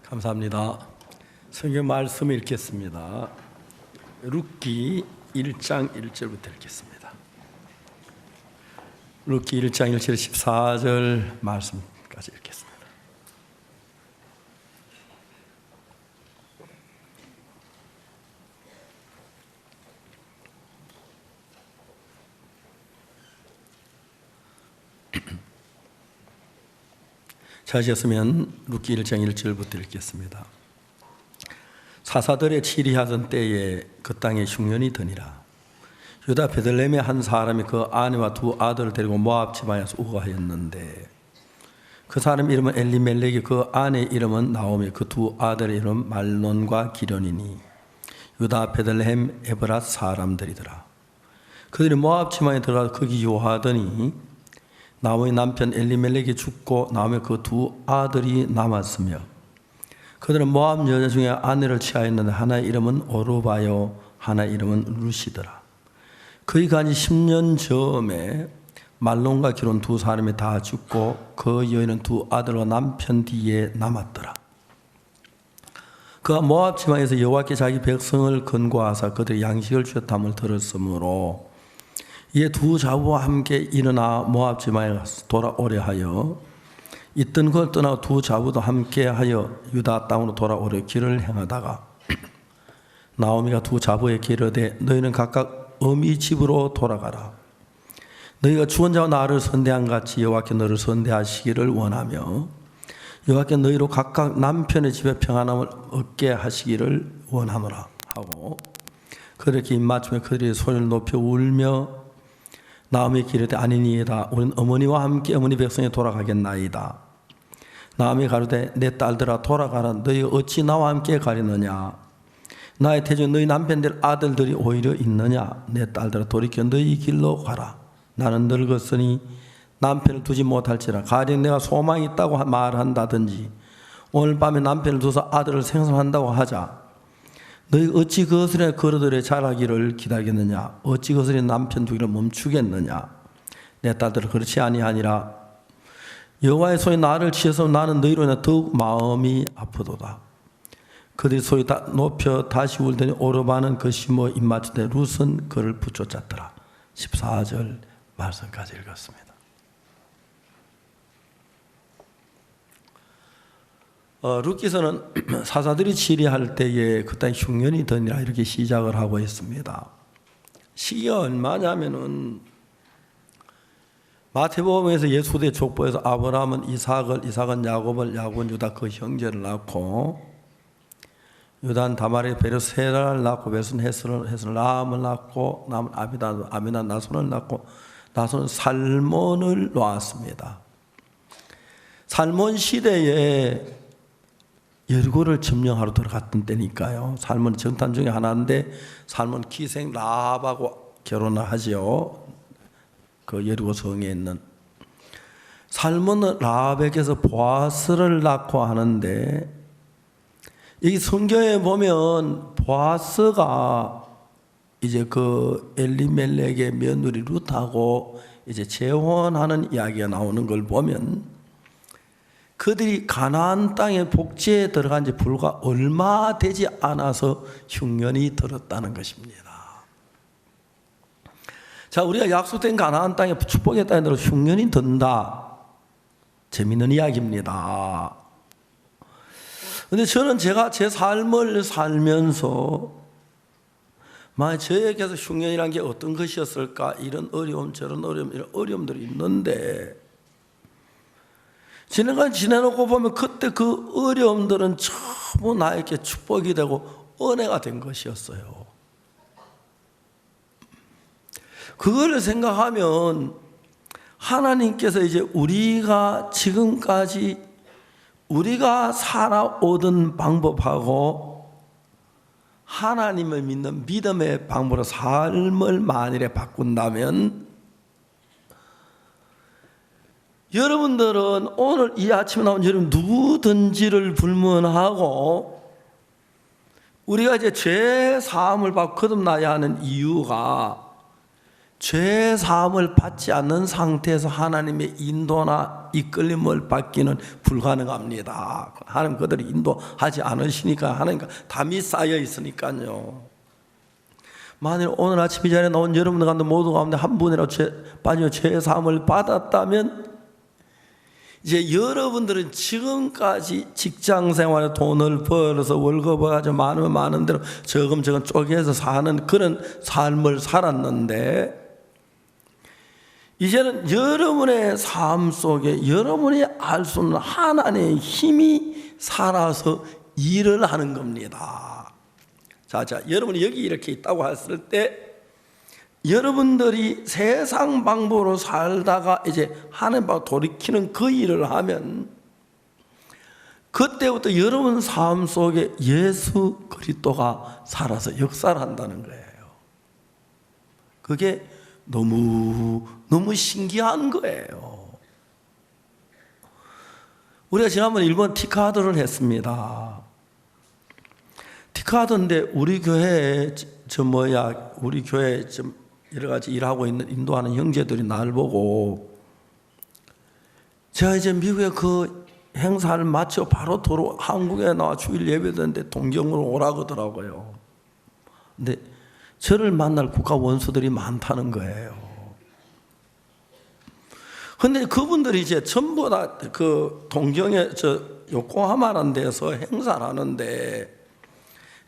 감사합니다. 성경 말씀 읽겠습니다. 룻기 1장 1절부터 읽겠습니다. 룻기 1장 1절 14절 말씀까지 읽겠습니다. 찾으셨으면 룻기 1장 1절부터 읽겠습니다. 사사들의 치리하던 때에 그 땅에 흉년이 드니라. 유다 베들레헴의 한 사람이 그 아내와 두 아들을 데리고 모압 지방에서 우거하였는데 그 사람 이름은 엘리멜렉이, 그 아내 이름은 나오미, 그 두 아들의 이름은 말론과 기련이니 유다 베들레헴 에브랏 사람들이더라. 그들이 모압 지방에 들어가 거기 요하더니 나오미의 남편 엘리멜렉이 죽고 나오미의 그 두 아들이 남았으며 그들은 모압 여자 중에 아내를 취하였는데 하나의 이름은 오르바요 하나의 이름은 룻이더라. 그의 간이 10년 전에 말론과 기론 두 사람이 다 죽고 그 여인은 두 아들과 남편 뒤에 남았더라. 그가 모압 지방에서 여호와께 자기 백성을 건고하사 그들의 양식을 주었다함을 들었으므로 이에 두 자부와 함께 일어나 모압 지방에 가서 돌아오려 하여 있던 걸 떠나고 두 자부도 함께 하여 유다 땅으로 돌아오려 길을 행하다가 나오미가 두 자부에게 이르되 너희는 각각 어미 집으로 돌아가라. 너희가 죽은 자와 나를 선대한 같이 여호와께 너를 선대하시기를 원하며 여호와께 너희로 각각 남편의 집에 평안함을 얻게 하시기를 원하노라 하고 그렇게 입맞춤에 그들이 소리를 높여 울며 나오미에게 이르되 아니니이다. 우리는 어머니와 함께 어머니 백성에 돌아가겠나이다. 나오미가 가로되 내 딸들아 돌아가라. 너희 어찌 나와 함께 가리느냐. 나의 태중에 너희 남편들 아들들이 오히려 있느냐. 내 딸들아 돌이켜 너희 길로 가라. 나는 늙었으니 남편을 두지 못할지라. 가령 내가 소망이 있다고 말한다든지 오늘 밤에 남편을 두서 아들을 생산한다고 하자. 너희 어찌 거스레 걸어들여 자라기를 기다리겠느냐. 어찌 거스레 남편 두기를 멈추겠느냐. 내 딸들은 그렇지 아니하니라. 여호와의 손이 나를 치셔서 나는 너희로 인해 더욱 마음이 아프도다. 그들이 소리 높여 다시 울더니 오르바는 그 심어 입맞추되 룻은 그를 붙여쳤더라. 14절 말씀까지 읽었습니다. 룻기서는 사사들이 치리할 때에 그 땅에 흉년이 드니라 이렇게 시작을 하고 있습니다. 시기가 얼마냐면은 마태복음에서 예수대 족보에서 아브라함은 이삭을, 이삭은 야곱을, 야곱은 유다 그 형제를 낳고 유다는 다말의 베르세라를 낳고 베르세는 헤스를 라함을 낳고 남은 아비다 나손을 낳고 나손은 살몬을 낳았습니다. 살몬 시대에 여리고를 점령하러 들어갔던 때니까요. 살몬 정탐 중에 하나인데 살몬 기생 라합하고 결혼을 하지요. 그 여리고 성에 있는 살몬은 라합에게서 보아스를 낳고 하는데 이 성경에 보면 보아스가 이제 그 엘리멜렉의 며느리 룻하고 이제 재혼하는 이야기가 나오는 걸 보면 그들이 가나안 땅에 복지에 들어간 지 불과 얼마 되지 않아서 흉년이 들었다는 것입니다. 자, 우리가 약속된 가나안 땅에 축복의 땅에 들어 흉년이 든다. 재미있는 이야기입니다. 그런데 저는 제가 제 삶을 살면서 만약 저에게서 흉년이라는 게 어떤 것이었을까, 이런 어려움 저런 어려움 이런 어려움들이 있는데 지난간 지내놓고 보면 그때 그 어려움들은 전부 나에게 축복이 되고 은혜가 된 것이었어요. 그거를 생각하면 하나님께서 이제 우리가 지금까지 우리가 살아오던 방법하고 하나님을 믿는 믿음의 방법으로 삶을 만일에 바꾼다면 여러분들은 오늘 이 아침에 나온 여러분 누구든지를 불문하고 우리가 이제 죄 사함을 받고 거듭나야 하는 이유가 죄 사함을 받지 않는 상태에서 하나님의 인도나 이끌림을 받기는 불가능합니다. 하나님 그들이 인도하지 않으시니까, 하나님과 담이 쌓여 있으니까요. 만일 오늘 아침 이 자리에 나온 여러분들 가운데 모두 가운데 한 분이라도 죄 사함을 받았다면, 이제 여러분들은 지금까지 직장 생활에 돈을 벌어서 월급을 가지고 많은 대로 저금 쪼개서 사는 그런 삶을 살았는데, 이제는 여러분의 삶 속에 여러분이 알 수 없는 하나님의 힘이 살아서 일을 하는 겁니다. 자, 여러분이 여기 이렇게 있다고 했을 때, 여러분들이 세상 방법으로 살다가 이제 하나님과 돌이키는 그 일을 하면, 그때부터 여러분 삶 속에 예수 그리스도가 살아서 역사를 한다는 거예요. 그게 너무 신기한 거예요. 우리가 지난번 일본 티카드를 했습니다. 티카드인데 우리 교회에 우리 교회에 여러 가지 일하고 있는 인도하는 형제들이 나를 보고, 제가 이제 미국에 그 행사를 마치고 바로 한국에 나와 주일 예배 드는데 동경으로 오라고 하더라고요. 근데 저를 만날 국가 원수들이 많다는 거예요. 근데 그분들이 이제 전부 다 그 동경에 요코하마라는 데서 행사를 하는데,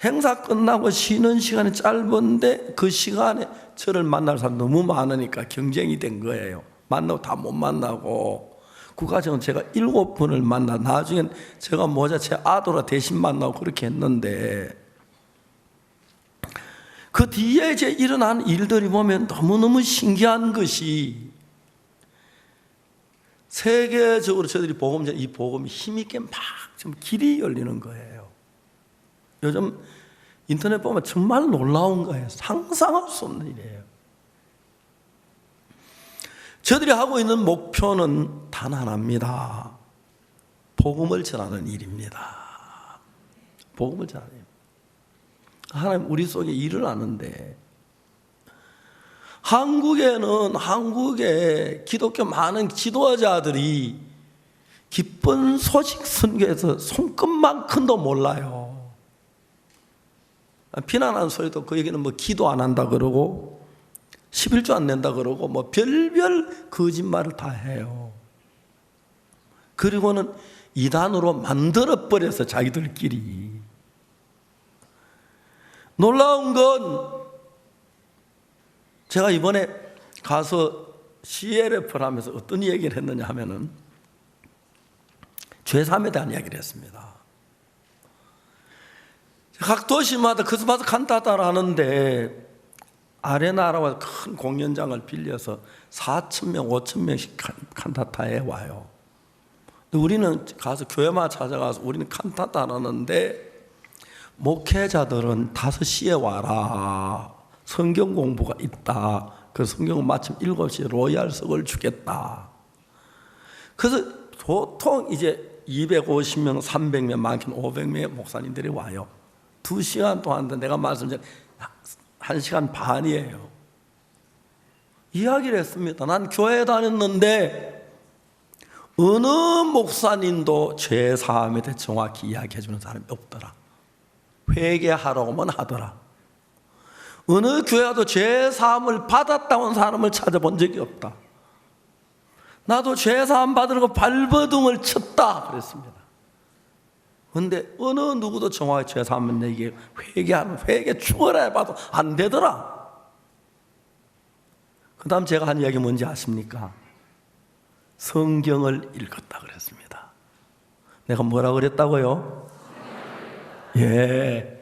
행사 끝나고 쉬는 시간이 짧은데 그 시간에 저를 만날 사람 너무 많으니까 경쟁이 된 거예요. 만나고 다 못 만나고, 국가적으로 제가 7분을 만나, 나중엔 제가 제 아들아 대신 만나고 그렇게 했는데, 그 뒤에 이제 일어난 일들이 보면 너무너무 신기한 것이, 세계적으로 저들이 이 복음이 힘있게 막 좀 길이 열리는 거예요. 요즘 인터넷 보면 정말 놀라운 거예요. 상상할 수 없는 일이에요. 저들이 하고 있는 목표는 단 하나입니다. 복음을 전하는 일입니다. 복음을 전하는 일. 하나님 우리 속에 일을 하는데, 한국의 기독교 많은 지도자들이 기쁜 소식 선교에서 손끝만큼도 몰라요. 비난하는 소리도 그 얘기는 기도 안 한다 그러고 11조 안 낸다 그러고 별별 거짓말을 다 해요. 그리고는 이단으로 만들어버려서 자기들끼리. 놀라운 건, 제가 이번에 가서 CLF를 하면서 어떤 얘기를 했느냐 하면은, 죄사함에 대한 이야기를 했습니다. 각 도시마다 크리스마스 칸타타를 하는데, 아레나라고 큰 공연장을 빌려서 4,000명, 5,000명씩 칸타타에 와요. 근데 우리는 가서 교회만 찾아가서 우리는 칸타타를 하는데, 목회자들은 5시에 와라. 성경 공부가 있다. 그 성경은 마침 7시에 로얄석을 주겠다. 그래서 보통 이제 250명, 300명, 많게는 500명의 목사님들이 와요. 2시간 동안 내가 말씀드린 1시간 반이에요. 이야기를 했습니다. 난 교회에 다녔는데 어느 목사님도 죄 사함에 대해 정확히 이야기해 주는 사람이 없더라. 회개하라고만 하더라. 어느 교회도 죄 사함을 받았다고 하는 사람을 찾아본 적이 없다. 나도 죄 사함 받으려고 발버둥을 쳤다 그랬습니다. 그런데 어느 누구도 정확히 죄 사함을 내게 회개 죽어라 해봐도 안 되더라. 그 다음 제가 한 이야기 뭔지 아십니까? 성경을 읽었다 그랬습니다. 내가 뭐라 그랬다고요? 예.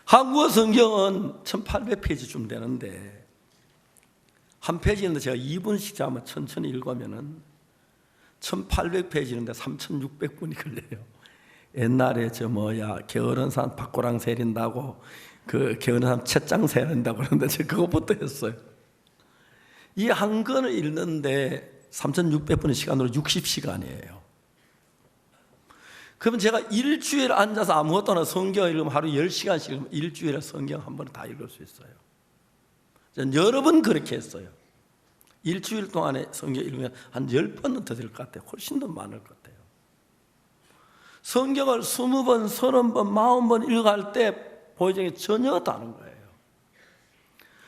한국어 성경은 1800페이지쯤 되는데, 한 페이지인데 제가 2분씩 잡으면 천천히 읽으면은 1800페이지인데 3600분이 걸려요. 옛날에 게으른 사람 밭고랑 세린다고, 그 게으른 사람 챗장 세린다고 그러는데 제가 그것부터 했어요. 이 한 권을 읽는데 3600분의 시간으로 60시간이에요. 그러면 제가 일주일 앉아서 아무것도 안 하고 성경 읽으면 하루 10시간씩 읽으면 일주일에 성경 한 번에 다 읽을 수 있어요. 전 여러 번 그렇게 했어요. 일주일 동안에 성경 읽으면 한 10번은 더 될 것 같아요. 훨씬 더 많을 것 같아요. 성경을 20번, 30번, 40번 읽어갈 때 보여지는 게 전혀 다른 거예요.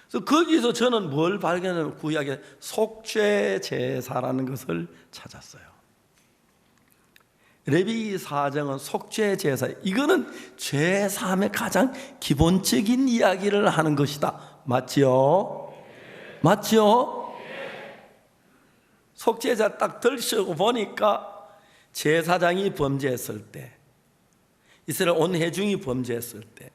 그래서 거기서 저는 뭘 발견하냐면 구약의 속죄 제사라는 것을 찾았어요. 레위기 4장은 속죄 제사, 이거는 죄 사함의 가장 기본적인 이야기를 하는 것이다. 맞지요? 맞지요? 속죄 제사 딱 들으시고 보니까 제사장이 범죄했을 때, 이스라엘 온 회중이 범죄했을 때,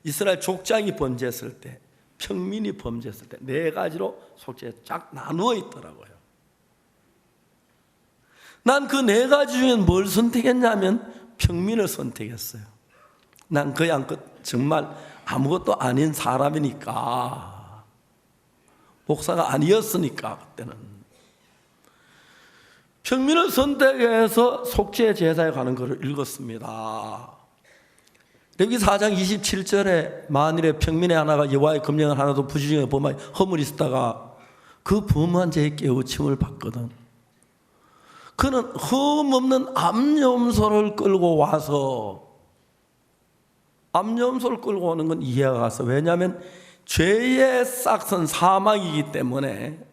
이스라엘 족장이 범죄했을 때, 평민이 범죄했을 때 네 가지로 속죄가 쫙 나누어 있더라고요. 난 그 네 가지 중에 뭘 선택했냐면 평민을 선택했어요. 난 그냥 정말 아무것도 아닌 사람이니까, 목사가 아니었으니까 그때는 평민을 선택해서 속죄 제사에 관한 것을 읽었습니다. 레위기 4장 27절에 만일에 평민의 하나가 여호와의 금령을 하나도 부지중에 범하여 허물이 있다가 그 범한 자의 깨우침을 받거든. 그는 흠없는 암염소를 끌고 와서, 암염소를 끌고 오는 건 이해가 가서, 왜냐하면 죄의 싹은 사망이기 때문에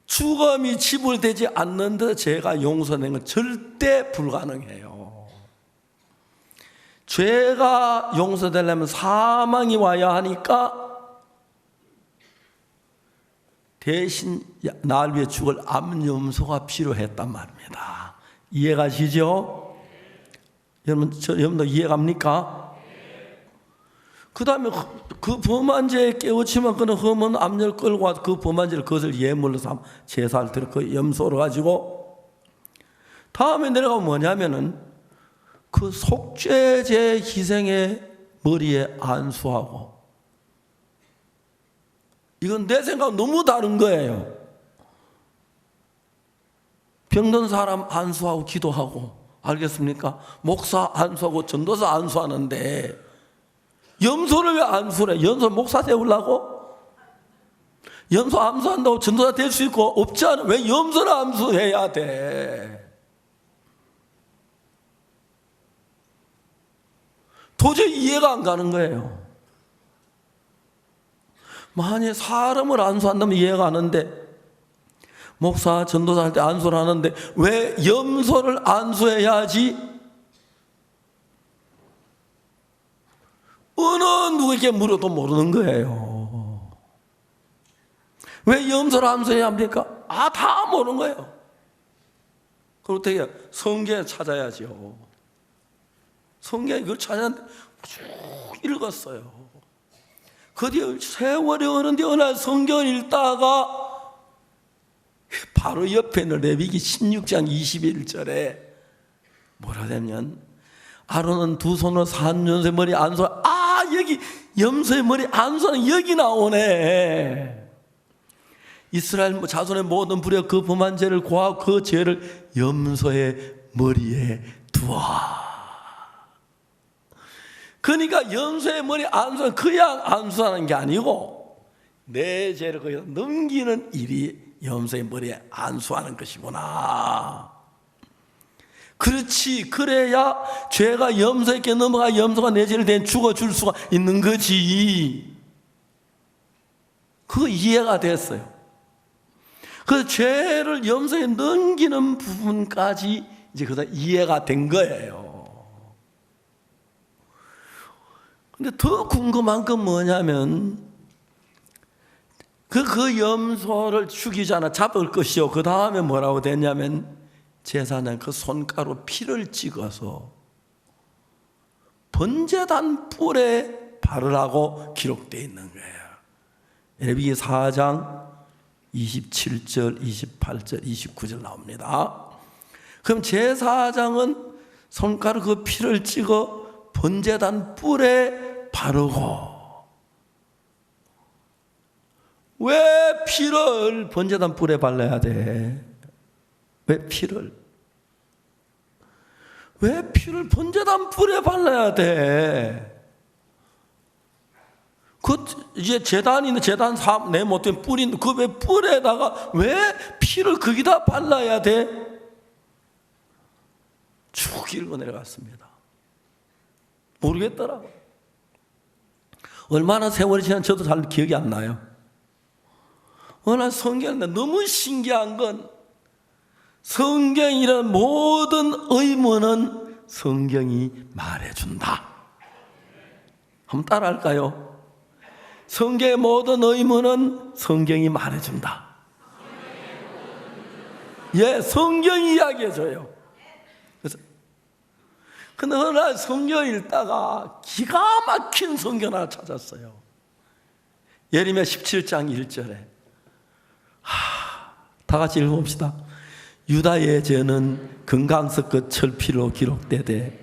죽음이 지불되지 않는 데 죄가 용서되는 건 절대 불가능해요. 죄가 용서되려면 사망이 와야 하니까 대신 날 위해 죽을 암염소가 필요했단 말입니다. 이해가시죠? 여러분도 이해갑니까? 그 다음에 그 범한 죄에 깨우치면 그는 흠은 암염을 끌고 와서 그 범한 죄를 그것을 예물로 삼아 제사를 드려 그 염소를 가지고, 다음에 내려가면 뭐냐면은 그 속죄제 희생의 머리에 안수하고, 이건 내 생각은 너무 다른 거예요. 병든 사람 안수하고 기도하고, 알겠습니까? 목사 안수하고 전도사 안수하는데 염소를 왜 안수를 해? 염소 목사 세우려고? 염소 안수한다고 전도사 될 수 있고 없지 않아? 왜 염소를 안수해야 돼? 도저히 이해가 안 가는 거예요. 만약 사람을 안수한다면 이해가 가는데, 목사, 전도사 할 때 안수를 하는데 왜 염소를 안수해야지? 어느 누구에게 물어도 모르는 거예요. 왜 염소를 안수해야 합니까? 다 모르는 거예요. 그럼 어떻게 해요? 성경에 찾아야죠. 성경에 그걸 찾았는데 쭉 읽었어요. 그 뒤에 세월이 오는데 어느 날 성경을 읽다가 바로 옆에 있는 레위기 16장 21절에 뭐라 하냐면, 아론은 두 손으로 산염소의 머리 안수, 여기 염소의 머리 안수는 여기 나오네. 이스라엘 자손의 모든 불의 그 범한 죄를 고하고 그 죄를 염소의 머리에 두어. 그러니까 염소의 머리 안수는 그냥 안수하는 게 아니고 내 죄를 거기다 넘기는 일이 염소의 머리에 안수하는 것이구나. 그렇지, 그래야 죄가 염소에게 넘어가 염소가 내 죄를 대신 죽어줄 수가 있는 거지. 그거 이해가 됐어요. 그 죄를 염소에 넘기는 부분까지 이제 그다 이해가 된 거예요. 근데 더 궁금한 건 뭐냐면 그 염소를 죽이잖아, 잡을 것이요. 그 다음에 뭐라고 됐냐면 제사장 그 손가락으로 피를 찍어서 번제단 뿔에 바르라고 기록되어 있는 거예요. 레위기 4장 27절, 28절, 29절 나옵니다. 그럼 제사장은 손가락 그 피를 찍어 번제단 뿔에 바르고, 왜 피를 번제단 뿔에 발라야 돼? 왜 피를 번제단 뿔에 발라야 돼? 그 이제 재단이 재단 사업 내 못된 뿔인데 그 왜 뿔에다가 왜 피를 거기다 발라야 돼? 쭉 읽어 내려갔습니다. 모르겠더라고. 얼마나 세월이 지난 저도 잘 기억이 안 나요. 어느 성경인데 너무 신기한 건 성경이란 모든 의문은 성경이 말해준다. 한번 따라할까요? 성경의 모든 의문은 성경이 말해준다. 예, 성경이 이야기해줘요. 그래서 근데 어느 날 성경 읽다가 기가 막힌 성경 하나 찾았어요. 예레미야 17장 1절에 다 같이 읽어봅시다. 유다의 죄는 금강석 끝 철피로 기록되되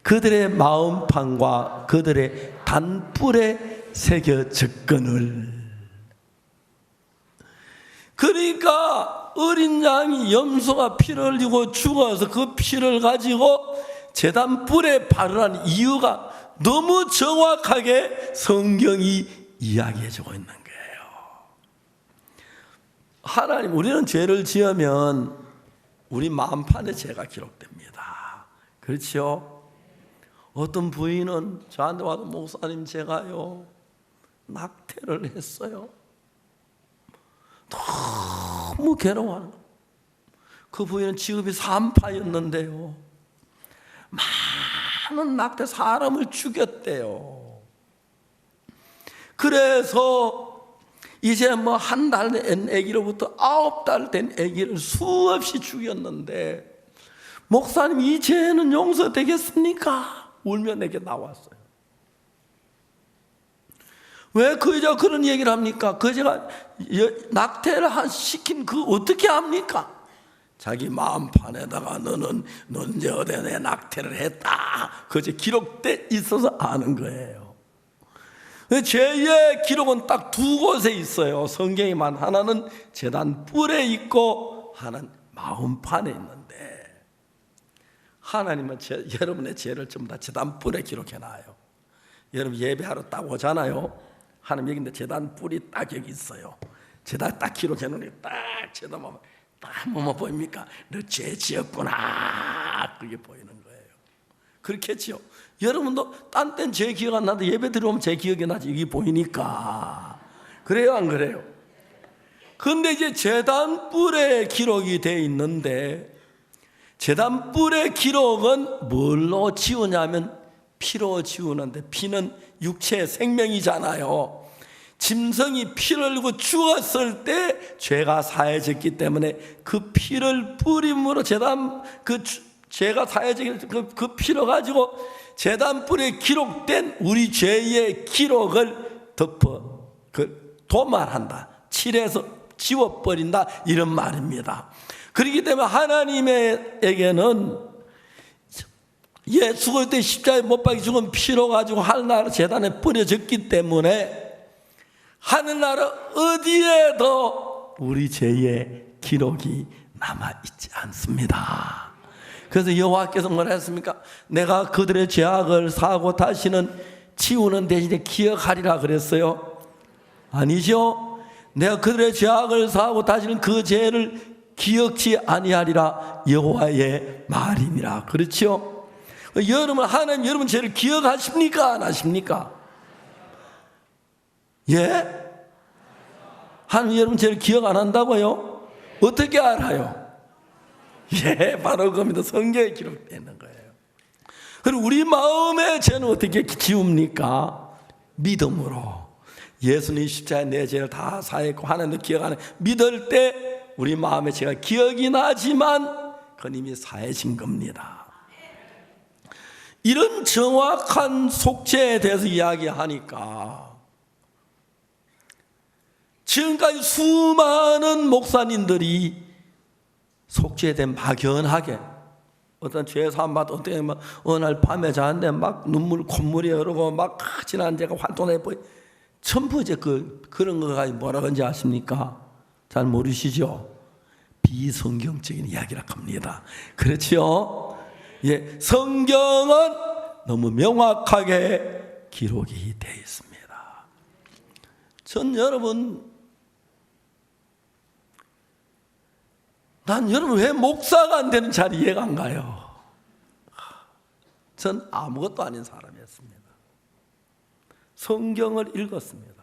그들의 마음판과 그들의 단뿔에 새겨졌거늘. 그러니까 어린 양이 염소가 피를 흘리고 죽어서 그 피를 가지고 제단뿔에 바르라는 이유가 너무 정확하게 성경이 이야기해주고 있는 거예요. 하나님, 우리는 죄를 지으면 우리 마음판에 죄가 기록됩니다. 그렇죠? 어떤 부인은 저한테 와서 목사님 제가요 낙태를 했어요. 너무 괴로워하는 거예요. 그 부인은 직업이 산파였는데요 많은 낙태 사람을 죽였대요. 그래서 이제 뭐 한 달 된 아기로부터 9달 된 아기를 수없이 죽였는데 목사님 이 죄는 용서되겠습니까? 울며 내게 나왔어요. 왜 그 여자가 그런 얘기를 합니까? 그 여자가 낙태를 시킨 그 어떻게 합니까? 자기 마음판에다가 넌 이제 어디에 내 낙태를 했다. 그제 기록돼 있어서 아는 거예요. 죄의 기록은 딱 두 곳에 있어요. 성경에만 하나는 제단 뿔에 있고 하나는 마음판에 있는데 하나님은 여러분의 죄를 전부 다 제단 뿔에 기록해놔요. 여러분 예배하러 딱 오잖아요. 하나님 여기 있는데 제단 뿔이 딱 여기 있어요. 제단 딱 기록해놓으니 딱 쳐다보면 딱 뭐뭐 보입니까? 너 죄 지었구나. 그게 보이는 거예요. 그렇겠죠. 여러분도 딴 땐 제 기억 안 나도 예배 들어오면 제 기억이 나지. 이게 보이니까. 그래요, 안 그래요? 근데 이제 제단 뿔에 기록이 돼 있는데 제단 뿔의 기록은 뭘로 지우냐면 피로 지우는데 피는 육체의 생명이잖아요. 짐승이 피를 흘리고 죽었을 때 죄가 사해졌기 때문에 그 피를 뿌림으로 제단 죄가 사해진 그 피로 가지고 제단 뿔에 기록된 우리 죄의 기록을 덮어 도말한다. 칠해서 지워버린다. 이런 말입니다. 그렇기 때문에 하나님에게는 예수 그리스도의 십자가에 못 박혀 죽은 피로 가지고 하늘나라 제단에 뿌려졌기 때문에 하늘나라 어디에도 우리 죄의 기록이 남아있지 않습니다. 그래서 여호와께서 뭐라 했습니까? 내가 그들의 죄악을 사하고 다시는 지우는 대신에 기억하리라 그랬어요? 아니죠. 내가 그들의 죄악을 사하고 다시는 그 죄를 기억지 아니하리라 여호와의 말이니라. 그렇죠? 하나님 여러분 죄를 기억하십니까? 안 하십니까? 예? 하나님 여러분 죄를 기억 안 한다고요? 어떻게 알아요? 예, 바로 그겁니다. 성경에 기록되어 있는 거예요. 그리고 우리 마음의 죄는 어떻게 지웁니까? 믿음으로. 예수님 십자가에 내 죄를 다 사했고 하나님도 기억하는 믿을 때 우리 마음의 죄가 기억이 나지만 그건 이미 사해진 겁니다. 이런 정확한 속죄에 대해서 이야기하니까 지금까지 수많은 목사님들이 속죄에 대해 막연하게 어떤 죄 사함받아 어떻게 막 어느 날 밤에 자는데 막 콧물이 흐르고 막 지난 죄가 활동해 보이 전부 이제 그런 거가 뭐라고 하는지 아십니까? 잘 모르시죠? 비성경적인 이야기라고 합니다. 그렇죠? 예, 성경은 너무 명확하게 기록이 되어 있습니다. 전 여러분, 난 여러분 왜 목사가 안 되는 잘 이해가 안 가요. 전 아무것도 아닌 사람이었습니다. 성경을 읽었습니다.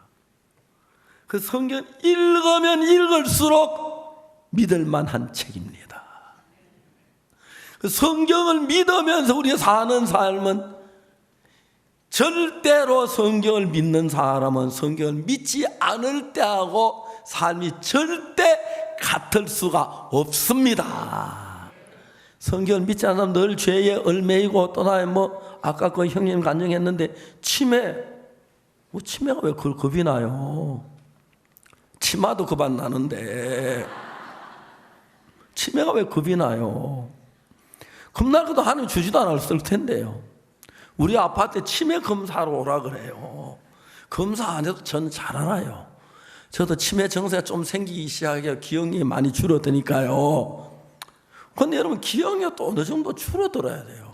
그 성경 읽으면 읽을수록 믿을 만한 책입니다. 그 성경을 믿으면서 우리가 사는 삶은, 절대로 성경을 믿는 사람은 성경을 믿지 않을 때하고 삶이 절대 같을 수가 없습니다. 성경을 믿지 않는 사람 늘 죄에 얽매이고, 또 나의 아까 그 형님 간증했는데 치매가 왜 그걸 겁이 나요? 치마도 겁 안 나는데 치매가 왜 겁이 나요? 겁날 것도 하나님 주지도 않았을 텐데요. 우리 아파트에 치매 검사하러 오라 그래요. 검사 안 해도 저는 잘 알아요. 저도 치매 증세가 좀 생기기 시작해요. 기억력이 많이 줄어드니까요. 그런데 여러분, 기억력이 또 어느 정도 줄어들어야 돼요.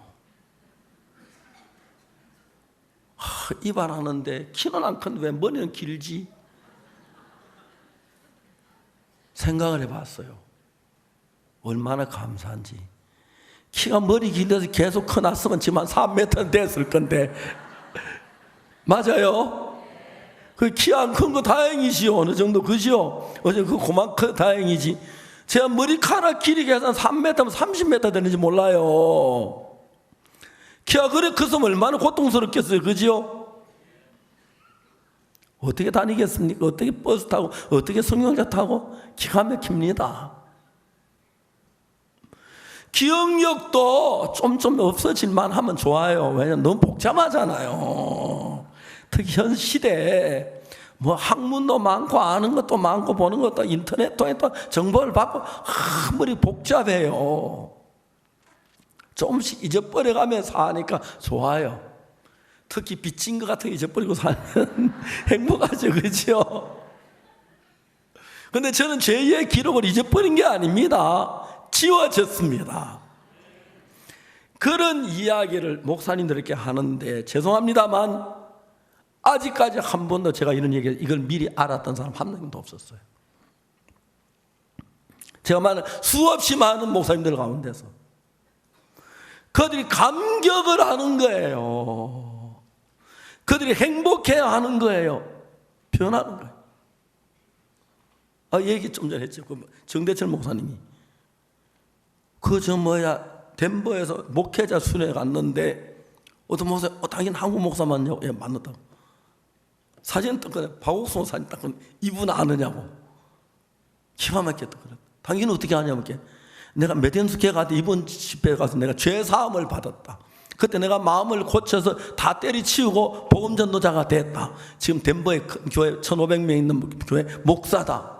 입안하는데 키는 안 큰데 왜 머리는 길지? 생각을 해봤어요. 얼마나 감사한지. 키가 머리 길러서 계속 커놨으면 지금 한 3m 됐을 건데. 맞아요? 그 키 안 큰 거 다행이지요. 어느 정도, 그죠? 어제 그 고만큼 다행이지. 제가 머리카락 길이가 한 3m면 30m 되는지 몰라요. 키가 그래 커서 얼마나 고통스럽겠어요. 그죠? 어떻게 다니겠습니까? 어떻게 버스 타고, 어떻게 승용차 타고? 기가 막힙니다. 기억력도 좀 없어질만 하면 좋아요. 왜냐면 너무 복잡하잖아요. 특히 현 시대에 학문도 많고 아는 것도 많고 보는 것도 인터넷 통해 또 정보를 받고 아무리 복잡해요. 조금씩 잊어버려가면서 사니까 좋아요. 특히 빚진 것 같은 거 잊어버리고 살면 행복하죠. 그렇죠? 그런데 저는 죄의 기록을 잊어버린 게 아닙니다. 지워졌습니다. 그런 이야기를 목사님들에게 하는데 죄송합니다만 아직까지 한 번도 제가 이런 얘기, 이걸 미리 알았던 사람 한 명도 없었어요. 제가 말하는 수없이 많은 목사님들 가운데서 그들이 감격을 하는 거예요. 그들이 행복해야 하는 거예요. 변하는 거예요. 얘기 좀 전에 했죠. 정대철 목사님이 덴버에서 목회자 순회 갔는데 어떤 목사, 당연히 한국 목사만요. 예, 만났다고. 사진 떴거든요. 박옥순 사진 떴거든요. 이분 아느냐고. 기가 막혔다. 그래. 당연히 어떻게 아냐고. 내가 메덴스 교회 때 이번 집회에 가서 내가 죄사함을 받았다. 그때 내가 마음을 고쳐서 다 때리치우고 복음전도자가 됐다. 지금 덴버에 큰 교회 1,500명 있는 교회 목사다.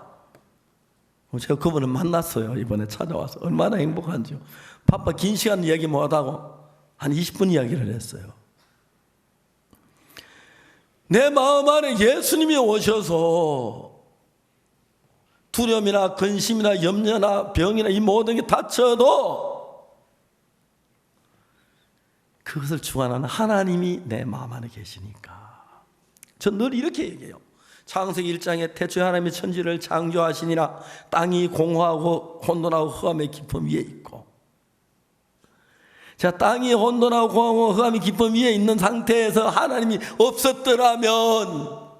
제가 그분을 만났어요. 이번에 찾아와서. 얼마나 행복한지요. 바빠 긴 시간 이야기 못하고 한 20분 이야기를 했어요. 내 마음 안에 예수님이 오셔서 두려움이나 근심이나 염려나 병이나 이 모든 게 닥쳐도 그것을 주관하는 하나님이 내 마음 안에 계시니까. 전 늘 이렇게 얘기해요. 창세기 1장에 태초에 하나님이 천지를 창조하시니라. 땅이 공허하고 혼돈하고 흑암의 깊음 위에 있고. 자, 땅이 혼돈하고 공허하고 흑암의 깊음 위에 있는 상태에서 하나님이 없었더라면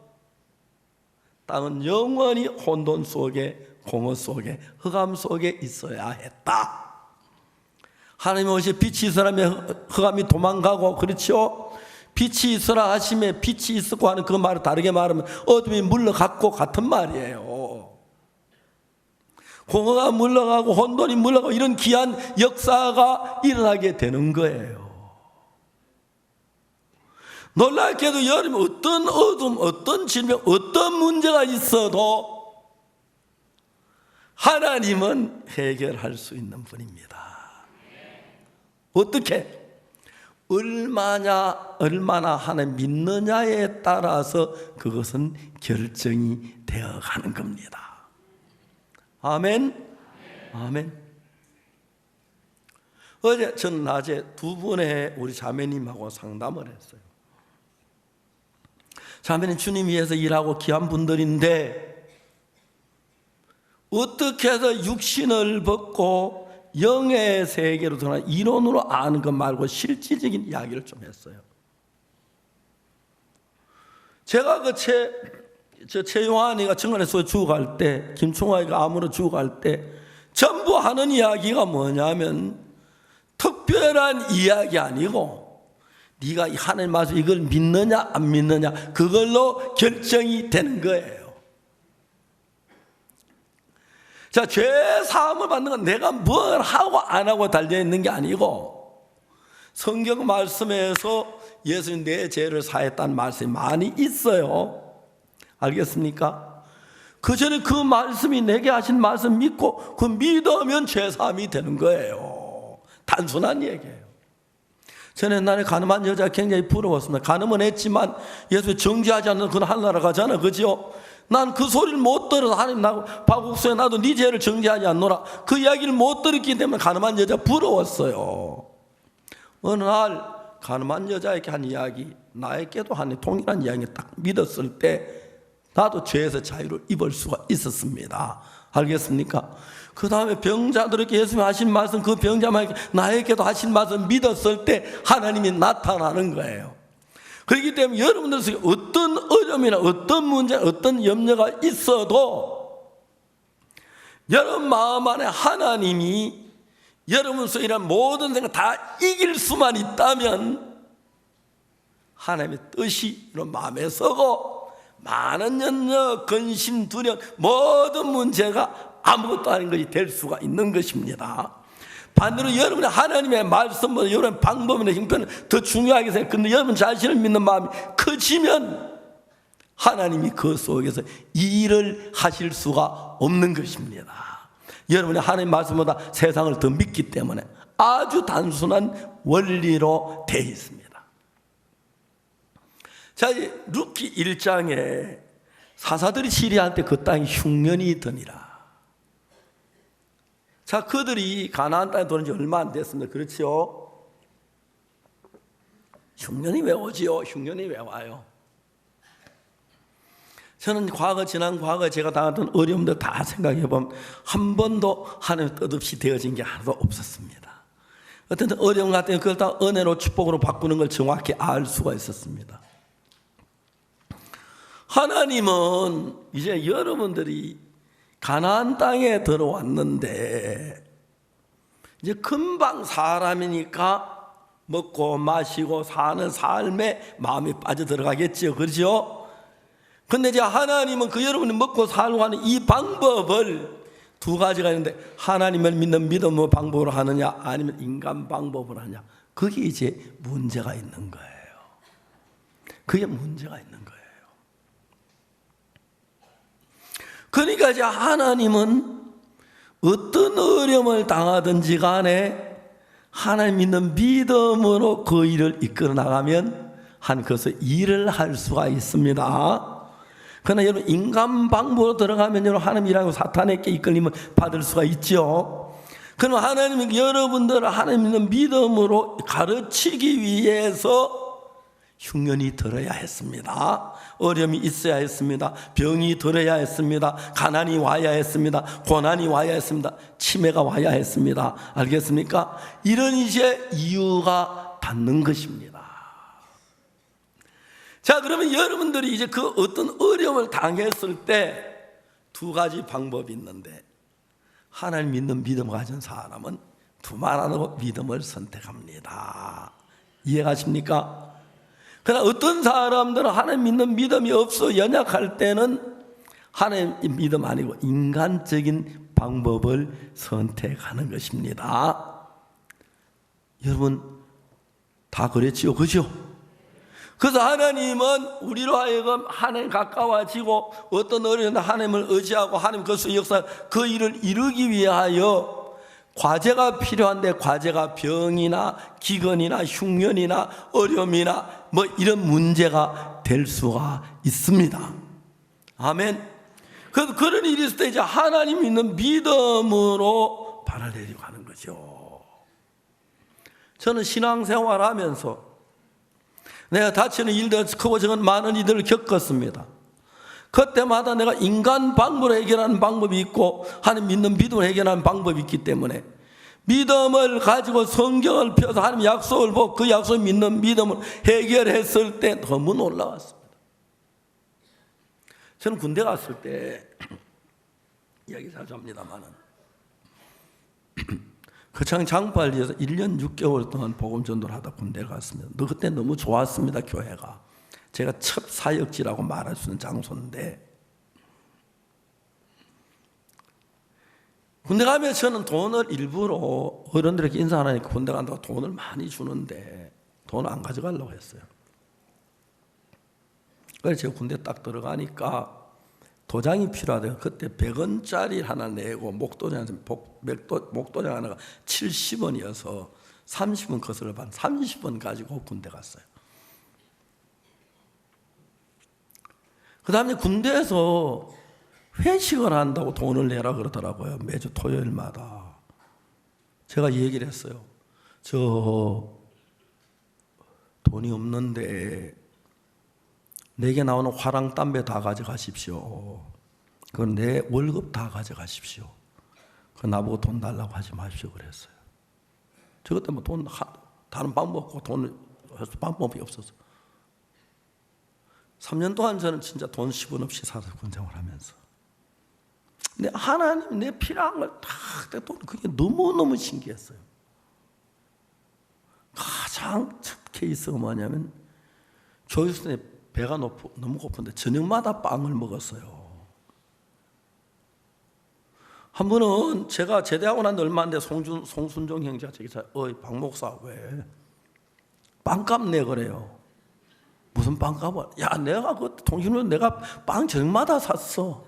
땅은 영원히 혼돈 속에, 공허 속에, 흑암 속에 있어야 했다. 하나님이 오시 빛이 있으라면 흑암이 도망가고, 그렇죠? 빛이 있으라 하심에 빛이 있었고 하는 그 말을 다르게 말하면 어둠이 물러갔고 같은 말이에요. 공허가 물러가고 혼돈이 물러가고 이런 귀한 역사가 일어나게 되는 거예요. 놀랍게도 여러분, 어떤 어둠, 어떤 질병, 어떤 문제가 있어도 하나님은 해결할 수 있는 분입니다. 어떻게? 얼마나 하나님 믿느냐에 따라서 그것은 결정이 되어가는 겁니다. 아멘. 아멘. 어제 저는 낮에 두 분의 우리 자매님하고 상담을 했어요. 자매는 주님 위해서 일하고 귀한 분들인데 어떻게 해서 육신을 벗고 영의 세계로 들어가 이론으로 아는 것 말고 실질적인 이야기를 좀 했어요. 제가 최용환이가 정관에서 죽어갈 때, 김충화이가 암으로 죽어갈 때 전부 하는 이야기가 뭐냐면 특별한 이야기 아니고 네가 하나님 말씀 이걸 믿느냐 안 믿느냐 그걸로 결정이 되는 거예요. 자, 죄 사함을 받는 건 내가 뭘 하고 안 하고 달려있는 게 아니고 성경 말씀에서 예수님 내 죄를 사했다는 말씀이 많이 있어요. 알겠습니까? 그 전에 그 말씀이 내게 하신 말씀 믿고 그 믿으면 죄 사함이 되는 거예요. 단순한 얘기예요. 저는 옛날에 가늠한 여자 굉장히 부러웠습니다. 가늠은 했지만 예수 정죄하지 않는 그건 하늘나라 가잖아, 그죠? 난 그 소리를 못 들어서 하나님 나고 박국수에 나도 네 죄를 정죄하지 않노라 그 이야기를 못 들었기 때문에 가늠한 여자 부러웠어요. 어느 날 가늠한 여자에게 한 이야기 나에게도 한 동일한 이야기 딱 믿었을 때 나도 죄에서 자유를 입을 수가 있었습니다. 알겠습니까? 그 다음에 병자들에게 예수님이 하신 말씀 그 병자만 나에게도 하신 말씀 믿었을 때 하나님이 나타나는 거예요. 그렇기 때문에 여러분들 속에 어떤 어려움이나 어떤 문제, 어떤 염려가 있어도 여러분 마음 안에 하나님이 여러분 속에 이런 모든 생각 다 이길 수만 있다면 하나님의 뜻이 이런 마음에 서고 많은 염려, 근심, 두려움 모든 문제가 아무것도 아닌 것이 될 수가 있는 것입니다. 반대로 여러분의 하나님의 말씀보다 여러분의 방법이나 형편을 더 중요하게 생각해요. 근데 여러분 자신을 믿는 마음이 커지면 하나님이 그 속에서 일을 하실 수가 없는 것입니다. 여러분의 하나님 말씀보다 세상을 더 믿기 때문에 아주 단순한 원리로 되어 있습니다. 자, 룻기 1장에 사사들이 시리할 때 그 땅이 흉년이 드니라. 자, 그들이 가나안 땅에 들어온 지 얼마 안 됐습니다. 그렇죠? 흉년이 왜 오지요? 흉년이 왜 와요? 저는 지난 과거에 제가 당했던 어려움들 다 생각해 보면 한 번도 하나님의 뜻 없이 되어진 게 하나도 없었습니다. 어떤 어려움 같은 그걸 다 은혜로 축복으로 바꾸는 걸 정확히 알 수가 있었습니다. 하나님은 이제 여러분들이 가나안 땅에 들어왔는데 이제 금방 사람이니까 먹고 마시고 사는 삶에 마음이 빠져들어가겠죠. 그렇죠? 근데 이제 하나님은 그 여러분이 먹고 살고 하는 이 방법을 두 가지가 있는데 하나님을 믿는 믿음의 방법으로 하느냐 아니면 인간 방법으로 하느냐 그게 이제 문제가 있는 거예요. 그게 문제가 있는 거예요. 그러니까 이제 하나님은 어떤 어려움을 당하든지 간에 하나님 믿는 믿음으로 그 일을 이끌어 나가면 한 그것을 일을 할 수가 있습니다. 그러나 여러분 인간 방법으로 들어가면 여러분 하나님 일하고 사탄에게 이끌림을 받을 수가 있죠. 그러면 하나님은 여러분들을 하나님 믿는 믿음으로 가르치기 위해서 흉년이 들어야 했습니다. 어려움이 있어야 했습니다. 병이 들어야 했습니다. 가난이 와야 했습니다. 고난이 와야 했습니다. 치매가 와야 했습니다. 알겠습니까? 이런 이제 이유가 닿는 것입니다. 자, 그러면 여러분들이 이제 그 어떤 어려움을 당했을 때 두 가지 방법이 있는데 하나님 믿는 믿음을 가진 사람은 두말 안 하고 믿음을 선택합니다. 이해가십니까? 그러나 어떤 사람들은 하나님 믿는 믿음이 없어 연약할 때는 하나님 믿음 아니고 인간적인 방법을 선택하는 것입니다. 여러분 다 그랬지요, 그죠? 그래서 하나님은 우리로 하여금 하나님 가까워지고 어떤 어려운 하나님을 의지하고 하나님 그 역사 그 일을 이루기 위하여 과제가 필요한데 과제가 병이나 기근이나 흉년이나 어려움이나 뭐 이런 문제가 될 수가 있습니다. 아멘. 그래서 그런 일이 있을 때 이제 하나님 있는 믿음으로 발을 내리고 하는 거죠. 저는 신앙생활 하면서 내가 다치는 일들, 크고 작은 많은 일들을 겪었습니다. 그때마다 내가 인간 방법으로 해결하는 방법이 있고 하나님 믿는 믿음으로 해결하는 방법이 있기 때문에 믿음을 가지고 성경을 펴서 하나님 약속을 보고 그 약속을 믿는 믿음을 해결했을 때 너무 놀라웠습니다. 저는 군대 갔을 때 이야기 자주 합니다만은 거창 장팔리에서 1년 6개월 동안 복음 전도를 하다 군대를 갔습니다. 그때 너무 좋았습니다. 교회가 제가 첫 사역지라고 말할 수 있는 장소인데 군대 가면 저는 돈을 일부러 어른들에게 인사하니까 군대 간다고 돈을 많이 주는데 돈을 안 가져가려고 했어요. 그래서 제가 군대 딱 들어가니까 도장이 필요하대요. 그때 100원짜리 하나 내고 목도장 하나가 70원이어서 30원 거슬러 반 30원 가지고 군대 갔어요. 그 다음에 군대에서 회식을 한다고 돈을 내라 그러더라고요. 매주 토요일마다. 제가 얘기를 했어요. 저 돈이 없는데 내게 나오는 화랑 담배 다 가져가십시오. 그건 내 월급 다 가져가십시오. 그 나보고 돈 달라고 하지 마십시오 그랬어요. 저 그때 뭐 돈 다른 방법 없고 돈을 방법이 없어서 3년 동안 저는 진짜 돈 10원 없이 살아서 군생활 하면서 근데 하나님 내 필요한 걸 다 돈 그게 너무너무 신기했어요. 가장 첫 케이스가 뭐냐면 교육생에 배가 너무 고픈데 저녁마다 빵을 먹었어요. 한 번은 제가 제대하고 난 지 얼마 안 돼 송순종 형제가 저기 어이 박 목사 왜 빵값 내 그래요. 무슨 빵값을? 야 내가 그 통신으로 내가 빵 저녁마다 샀어.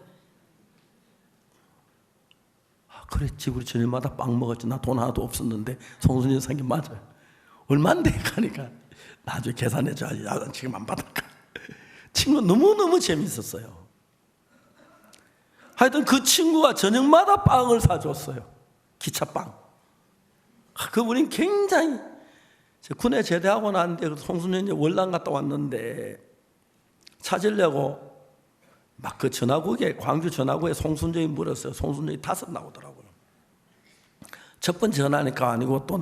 아, 그랬지 우리 저녁마다 빵 먹었지. 나 돈 하나도 없었는데 송순종 생긴 맞아요. 얼마인데 가니까 나중에 계산해 줘야지. 야 지금 안 받을까? 친구 너무너무 재밌었어요. 하여튼 그 친구가 저녁마다 빵을 사줬어요. 기차빵. 그분이 굉장히 군에 제대하고 났는데 송순현이 월남 갔다 왔는데 찾으려고 막 그 전화국에 광주 전화국에 송순정이 물었어요. 송순정이 5 나오더라고요. 첫 번째 전화니까 아니고 또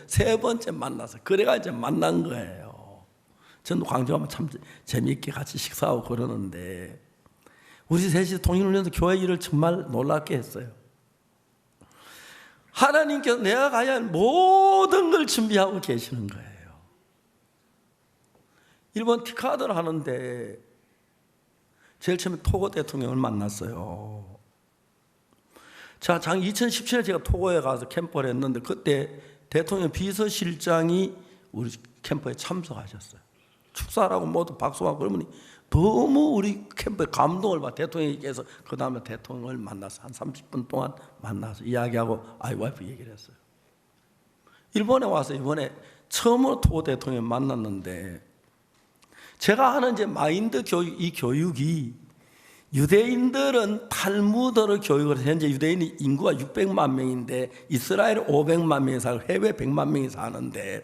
세 번째 만나서 그래가 이제 만난 거예요. 저는 광주 가면 참 재미있게 같이 식사하고 그러는데 우리 셋이 통일훈련소 교회 일을 정말 놀랍게 했어요. 하나님께서 내가 가야 할 모든 걸 준비하고 계시는 거예요. 일본 티카드를 하는데 제일 처음에 토고 대통령을 만났어요. 자, 2017년에 제가 토고에 가서 캠프를 했는데 그때 대통령 비서실장이 우리 캠프에 참석하셨어요. 축사라고 모두 박수하고 그러더니 너무 우리 캠프에 감동을 받아 대통령께서 그 다음에 대통령을 만나서 한 30분 동안 만나서 이야기하고 아이 와이프 얘기를 했어요. 일본에 와서 이번에 처음으로 토고 대통령 만났는데 제가 하는 이제 마인드 교육, 이 교육이 유대인들은 탈무드로 교육을 해서 현재 유대인이 인구가 600만 명인데 이스라엘 500만 명이 살고 해외 100만 명이 사는데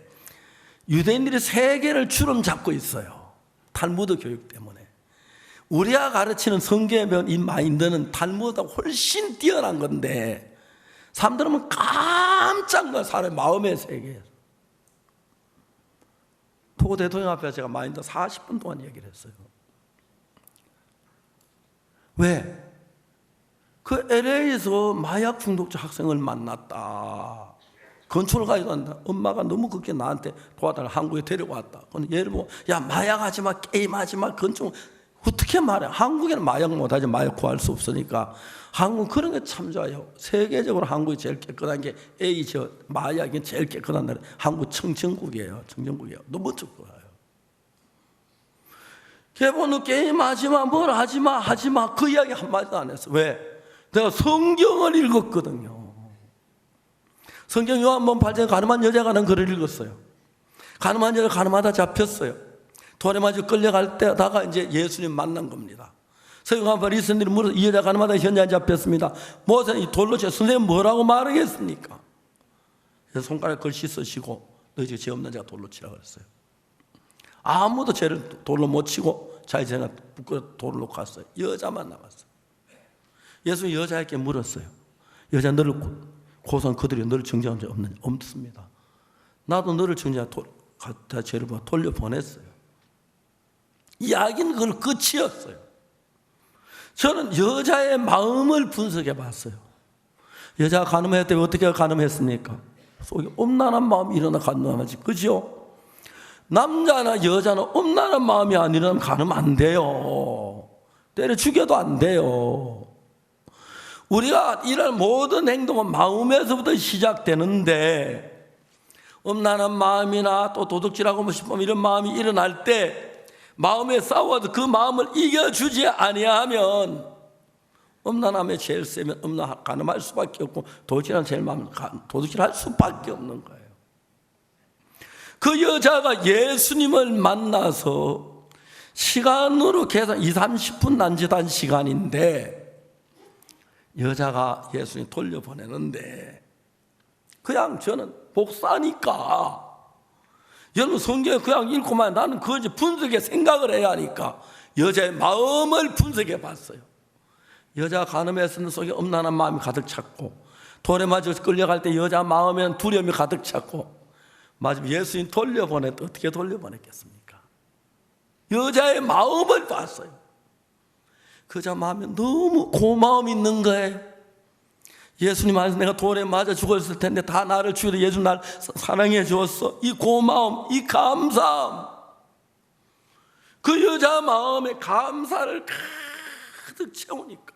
유대인들이 세계를 주름 잡고 있어요. 탈무드 교육 때문에. 우리가 가르치는 성경에 배운 이 마인드는 탈무드보다 훨씬 뛰어난 건데 사람들은 깜짝 놀라요. 사람의 마음의 세계에서. 토고 대통령 앞에 제가 마인드 40분 동안 얘기를 했어요. 왜? 그 LA에서 마약 중독자 학생을 만났다. 건축을 가지고 간다. 엄마가 너무 그렇게 나한테 도와달라. 한국에 데려왔다. 근데 얘를 보고 야 마약하지 마, 게임하지 마, 건축 어떻게 말해? 한국에는 마약 못하지. 마약 구할 수 없으니까. 한국 그런 게 참 좋아요. 세계적으로 한국이 제일 깨끗한 게 마약이 제일 깨끗한 나라. 한국 청정국이에요. 청정국이에요. 너무 좋아요. 걔보는 게임하지 마, 뭘 하지 마, 하지 마. 그 이야기 한마디도 안 했어. 왜? 내가 성경을 읽었거든요. 성경 요한복음 8장에 가늠한 여자가 는 글을 읽었어요. 가늠한 여자가 가늠하다 잡혔어요. 돌에 맞아 끌려갈 때다가 이제 예수님 만난 겁니다. 서기관 바리새인들이 물어서 이 여자 가늠하다 현장에 잡혔습니다. 모세는 이 돌로 쳐 선생님 뭐라고 말하겠습니까? 그래서 손가락에 글씨 쓰시고 너희 죄 없는 자가 돌로 치라 그랬어요. 아무도 쟤를 돌로 못 치고 자기가 부끄러 돌을 놓고 갔어요. 여자만 남았어요. 예수 여자에게 물었어요. 여자, 너를 고소한 그들이 너를 정죄한 적 없느냐? 없습니다. 나도 너를 정죄한 다 죄를 돌려보냈어요. 이야기는 그걸 끝이었어요. 저는 여자의 마음을 분석해 봤어요. 여자가 간음했을 때 어떻게 가늠했습니까? 속에 엄란한 마음이 일어나 가늠하지, 그죠? 남자나 여자는 엄란한 마음이 안 일어나면 가늠 안 돼요. 때려 죽여도 안 돼요. 우리가 이런 모든 행동은 마음에서부터 시작되는데, 엄란한 마음이나 또 도둑질하고 싶으면 이런 마음이 일어날 때 마음에 싸워도 그 마음을 이겨주지 아니하면 엄란함에 제일 세면 가늠할 수밖에 없고, 도둑질하는 제일 마음 도둑질할 수밖에 없는 거예요. 그 여자가 예수님을 만나서 시간으로 계산 20-30분 남짓한 시간인데 여자가 예수님 돌려보내는데, 그냥 저는 복사니까, 여러분 성경 그냥 읽고만 나는 그걸 이제 분석해 생각을 해야 하니까 여자의 마음을 분석해 봤어요. 여자가 간음했을 속에 엄란한 마음이 가득 찼고, 돌에 맞아 끌려갈 때 여자 마음에는 두려움이 가득 찼고, 마지막 예수님 돌려보낼 때 어떻게 돌려보냈겠습니까? 여자의 마음을 봤어요. 그 여자 마음에 너무 고마움이 있는 거예요. 예수님 안에서 내가 돌에 맞아 죽었을 텐데 다 나를 죽여도 예수 날 사랑해 주었어. 이 고마움, 이 감사함, 그 여자 마음에 감사를 가득 채우니까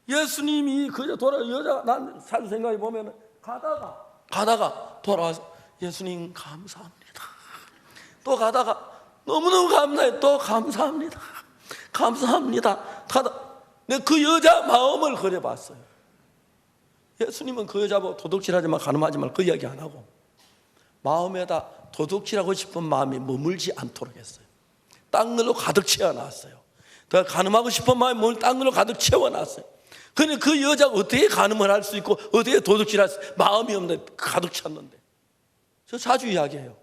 예수님이 그저 여자 난 살 생각해 보면 가다가 돌아와서 예수님 감사합니다. 또 가다가 너무너무 감사해. 또 감사합니다. 내가 그 여자 마음을 그려봤어요. 예수님은 그 여자 보고 도둑질하지 마, 간음하지 말 그 이야기 안 하고 마음에다 도둑질하고 싶은 마음이 머물지 않도록 했어요. 땅으로 가득 채워놨어요. 내가 간음하고 싶은 마음이 몸을 땅으로 가득 채워놨어요. 그런데 그 여자가 어떻게 간음을 할 수 있고 어떻게 도둑질할 수 있고, 마음이 없는데 가득 찼는데. 저 자주 이야기해요.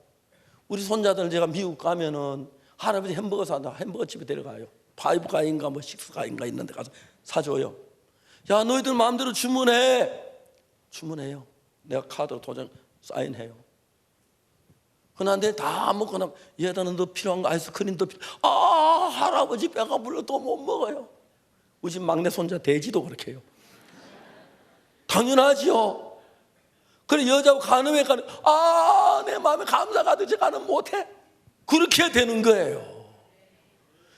우리 손자들 제가 미국 가면은 할아버지 햄버거 사다 햄버거 집에 데려가요. 파이브가인가 뭐 식스가인가 있는 데 가서 사줘요. 야, 너희들 마음대로 주문해요. 내가 카드로 도장 사인해요. 그런데 다 먹고 나면 얘들은 더 필요한 거 아이스크림도 할아버지 배가 불러 또 못 먹어요. 우리 집 막내 손자 돼지도 그렇게 해요. 당연하지요. 그래 여자고 간음에 가는 내 마음에 감사가 되지 간음 못해. 그렇게 되는 거예요.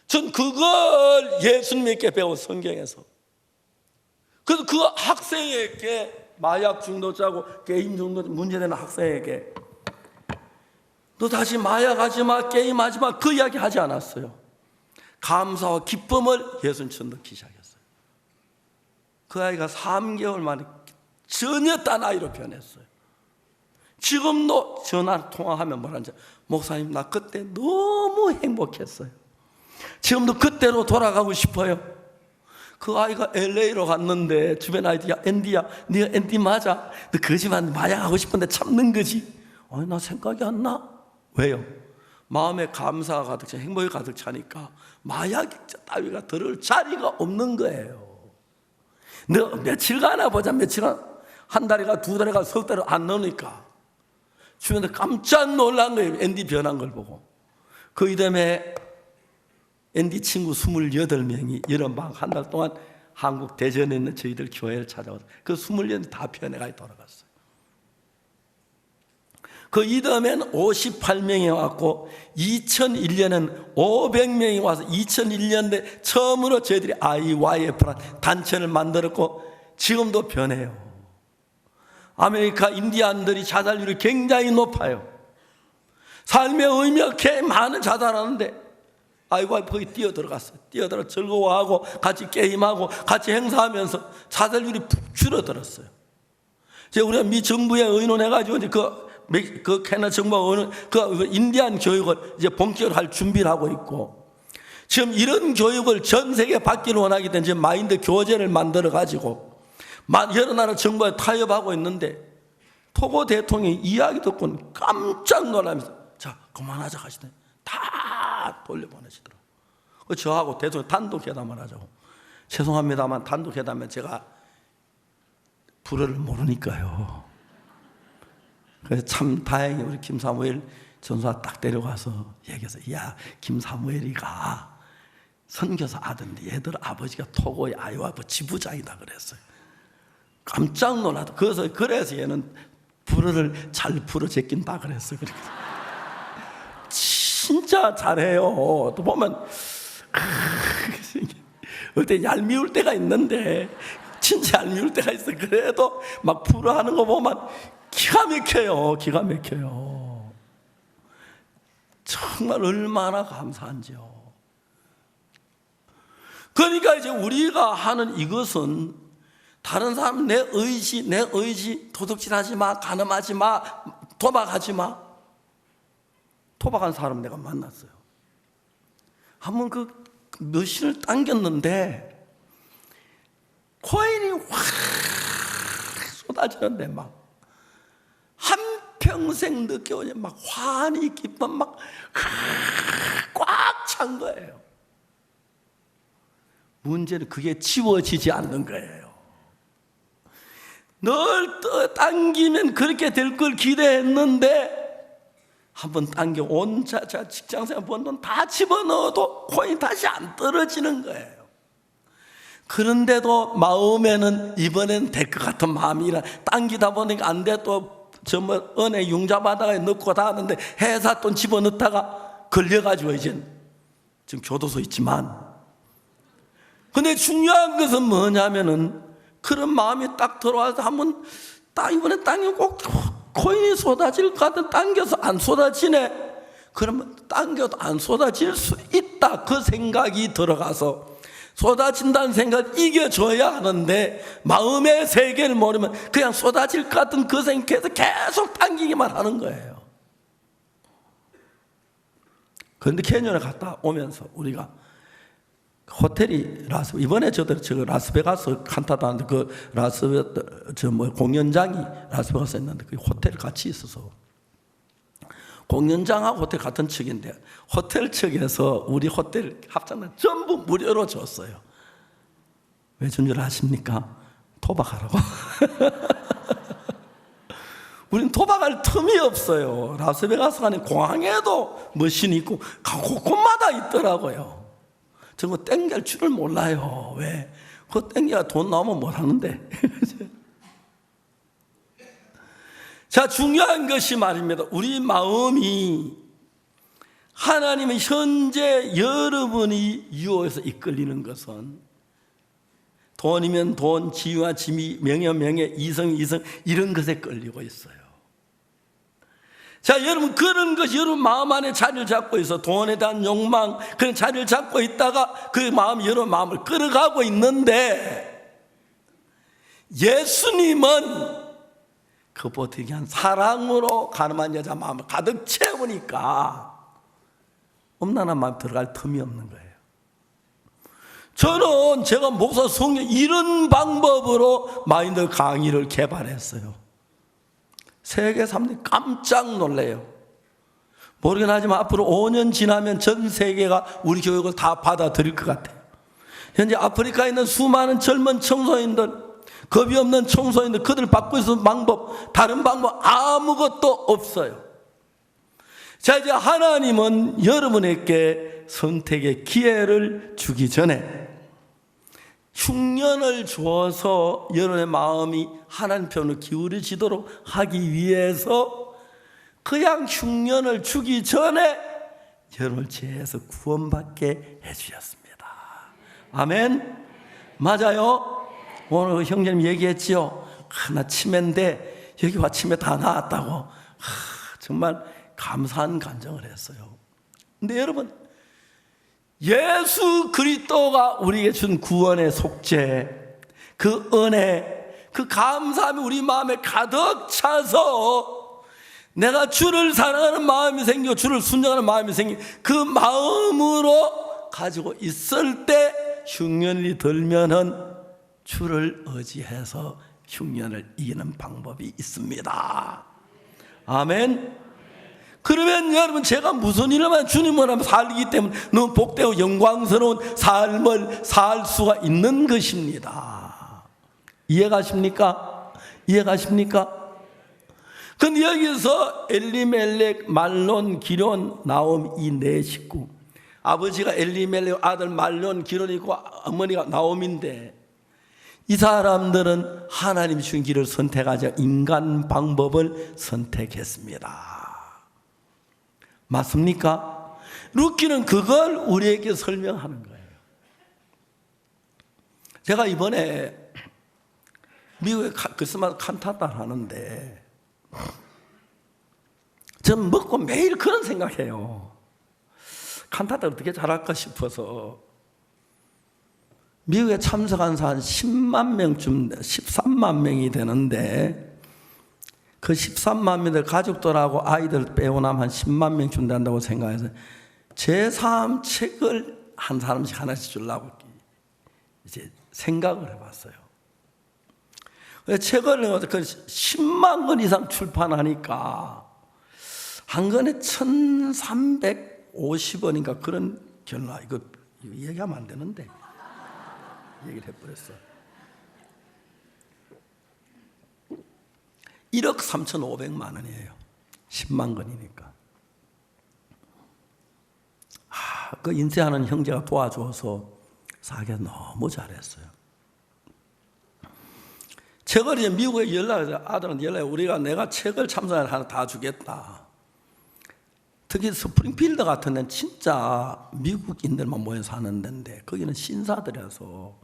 전 그걸 예수님께 배운 성경에서. 그래서 그 학생에게, 마약 중독자고 게임 중독 문제되는 학생에게 너 다시 마약하지 마, 게임하지 마, 그 이야기 하지 않았어요. 감사와 기쁨을 예수님처럼 넣기 시작했어요. 그 아이가 3개월 만에 전혀 딴 아이로 변했어요. 지금도 전화 통화하면 뭐라는지, 목사님 나 그때 너무 행복했어요. 지금도 그때로 돌아가고 싶어요. 그 아이가 LA로 갔는데 주변 아이들이, 야 앤디야, 네가 앤디 맞아? 너 거짓말 마약하고 싶은데 참는 거지? 아니 나 생각이 안 나. 왜요? 마음에 감사가 가득 차, 행복이 가득 차니까 마약 따위가 들을 자리가 없는 거예요. 너 며칠가나 보자. 며칠간, 한 달이가 두 달이가 석 달을 안 넣으니까 주변에 깜짝 놀란 거예요. 앤디 변한 걸 보고. 그 이듬해 앤디 친구 28명이 여름 방학 한 달 동안 한국 대전에 있는 저희들 교회를 찾아와서 그 28명이 다 변해가 돌아갔어요. 그 이듬해는 58명이 왔고 2001년엔 500명이 와서 2001년에 처음으로 저희들이 IYF라는 단체를 만들었고 지금도 변해요. 아메리카 인디안들이 자살률이 굉장히 높아요. 삶의 의미가 꽤 많은 자살하는데 IYF 거기 뛰어들어갔어요. 뛰어들어 즐거워하고 같이 게임하고 같이 행사하면서 자살률이 푹 줄어들었어요. 이제 우리가 미 정부에 의논해가지고 이제 그 캐나다 정부가 그 인디안 교육을 이제 본격으로 할 준비를 하고 있고, 지금 이런 교육을 전 세계에 받기를 원하기 때문에 지금 마인드 교재를 만들어 가지고 여러 나라 정부에 타협하고 있는데, 토고 대통령이 이야기 듣고는 깜짝 놀라면서 자 그만하자 하시더니 다 돌려보내시더라고요. 저하고 대통령 단독 회담을 하자고. 죄송합니다만 단독 회담에 제가 불어를 모르니까요. 그래서 참 다행히 우리 김사무엘 전수가 딱 데려가서 얘기해서, 야 김사무엘이가 선교사 아들인데 얘들 아버지가 토고의 아이와브 지부장이다 그랬어요. 깜짝 놀라도 그래서 얘는 불어를 잘 불어 제낀다 그랬어요. 진짜 잘해요. 또 보면 어때 얄미울 때가 있는데 진짜 얄미울 때가 있어. 그래도 막 불어하는 거 보면 기가 막혀요. 기가 막혀요. 정말 얼마나 감사한지요. 그러니까 이제 우리가 하는 이것은 다른 사람 내 의지 도둑질하지 마, 간음하지 마, 도박하지 마. 도박한 사람 내가 만났어요. 한번 그 머신을 당겼는데 코인이 확 쏟아지는데 막 한평생 느껴오니 막 환희 기쁨 막 꽉 찬 거예요. 문제는 그게 지워지지 않는 거예요. 늘 당기면 그렇게 될 걸 기대했는데 한번 당겨 온 자자 직장생활 번 돈 다 집어넣어도 코인이 다시 안 떨어지는 거예요. 그런데도 마음에는 이번엔 될 것 같은 마음이라 당기다 보니까 안 돼. 또 은행 융자 받아가 넣고 다 하는데 회사 돈 집어넣다가 걸려가지고 이제 지금 교도소 있지만, 근데 중요한 것은 뭐냐면은 그런 마음이 딱 들어와서 한번 딱 이번에 당기면 꼭 코인이 쏟아질 것 같은, 당겨서 안 쏟아지네. 그러면 당겨도 안 쏟아질 수 있다. 그 생각이 들어가서 쏟아진다는 생각을 이겨줘야 하는데 마음의 세계를 모르면 그냥 쏟아질 것 같은 그 생각에서 계속 당기기만 하는 거예요. 그런데 캐년에 갔다 오면서 우리가 호텔이 이번에 저도 라스베가스 칸타다 하는데 그 공연장이 라스베가스에 있는데 그 호텔 같이 있어서 공연장하고 호텔 같은 측인데 호텔 측에서 우리 호텔 합장단 전부 무료로 줬어요. 왜 준 줄 아십니까? 도박하라고. 우린 도박할 틈이 없어요. 라스베가스 가는 공항에도 머신이 있고 곳곳마다 있더라고요. 저거 땡길 줄을 몰라요. 왜? 그거 땡겨야 돈 나오면 뭘 하는데. 자, 중요한 것이 말입니다. 우리 마음이 하나님의 현재 여러분이 유혹에서 이끌리는 것은 돈이면 돈, 지위와 지위, 명예면 명예, 이성 이런 것에 끌리고 있어요. 자, 여러분 그런 것이 여러분 마음 안에 자리를 잡고 있어. 돈에 대한 욕망 그런 자리를 잡고 있다가 그 마음이 여러분 마음을 끌어가고 있는데 예수님은 그보다 그냥 사랑으로 가늠한 여자 마음을 가득 채우니까 엄난한 마음 들어갈 틈이 없는 거예요. 저는 제가 목사 성령 이런 방법으로 마인드 강의를 개발했어요. 세계 사람들이 깜짝 놀래요. 모르긴 하지만 앞으로 5년 지나면 전 세계가 우리 교육을 다 받아들일 것 같아요. 현재 아프리카에 있는 수많은 젊은 청소년들, 겁이 없는 청소년들, 그들 받고 있는 방법, 다른 방법 아무것도 없어요. 자, 이제 하나님은 여러분에게 선택의 기회를 주기 전에 흉년을 주어서 여러분의 마음이 하나님 편으로 기울여지도록 하기 위해서 그냥 흉년을 주기 전에 여러분을 죄에서 구원받게 해주셨습니다. 아멘. 맞아요. 오늘 형제님 얘기했지요. 나 치매인데 여기 와 치매 다 나았다고. 정말 감사한 간증을 했어요. 근데 여러분, 예수 그리스도가 우리에게 준 구원의 속죄, 그 은혜, 그 감사함이 우리 마음에 가득 차서 내가 주를 사랑하는 마음이 생기고 주를 순종하는 마음이 생긴 그 마음으로 가지고 있을 때 흉년이 들면은 주를 의지해서 흉년을 이기는 방법이 있습니다. 아멘. 그러면 여러분 제가 무슨 일을 하면 주님을 하면 살기 때문에 너무 복되고 영광스러운 삶을 살 수가 있는 것입니다. 이해가십니까? 이해가십니까? 근데 여기서 엘리멜렉, 말론, 기론, 나옴 이 네 식구, 아버지가 엘리멜렉, 아들 말론, 기론이고 어머니가 나옴인데 이 사람들은 하나님이 주신 길을 선택하자 인간 방법을 선택했습니다. 맞습니까? 루키는 그걸 우리에게 설명하는 거예요. 제가 이번에 미국에 크리스마스 칸타타를 하는데 저는 먹고 매일 그런 생각해요. 칸타타를 어떻게 잘할까 싶어서 미국에 참석한 사람 10만 명쯤, 13만 명이 되는데 그 13만 명들 가족들하고 아이들 빼고 나면 한 10만 명쯤 된다고 생각해서 제3 책을 한 사람씩 하나씩 주려고 이제 생각을 해봤어요. 책을 그 10만 권 이상 출판하니까 한 권에 1,350원인가 그런 결론. 이거 얘기하면 안 되는데 얘기를 해버렸어. 1억 3,500만 원이에요. 10만 권이니까. 그 인쇄하는 형제가 도와줘서 사기가 너무 잘했어요. 책을 이제 미국에 연락해서 아들한테 연락해. 우리가 내가 책을 참석을 하나 다 주겠다. 특히 스프링필드 같은 데는 진짜 미국인들만 모여서 하는 데인데 거기는 신사들이라서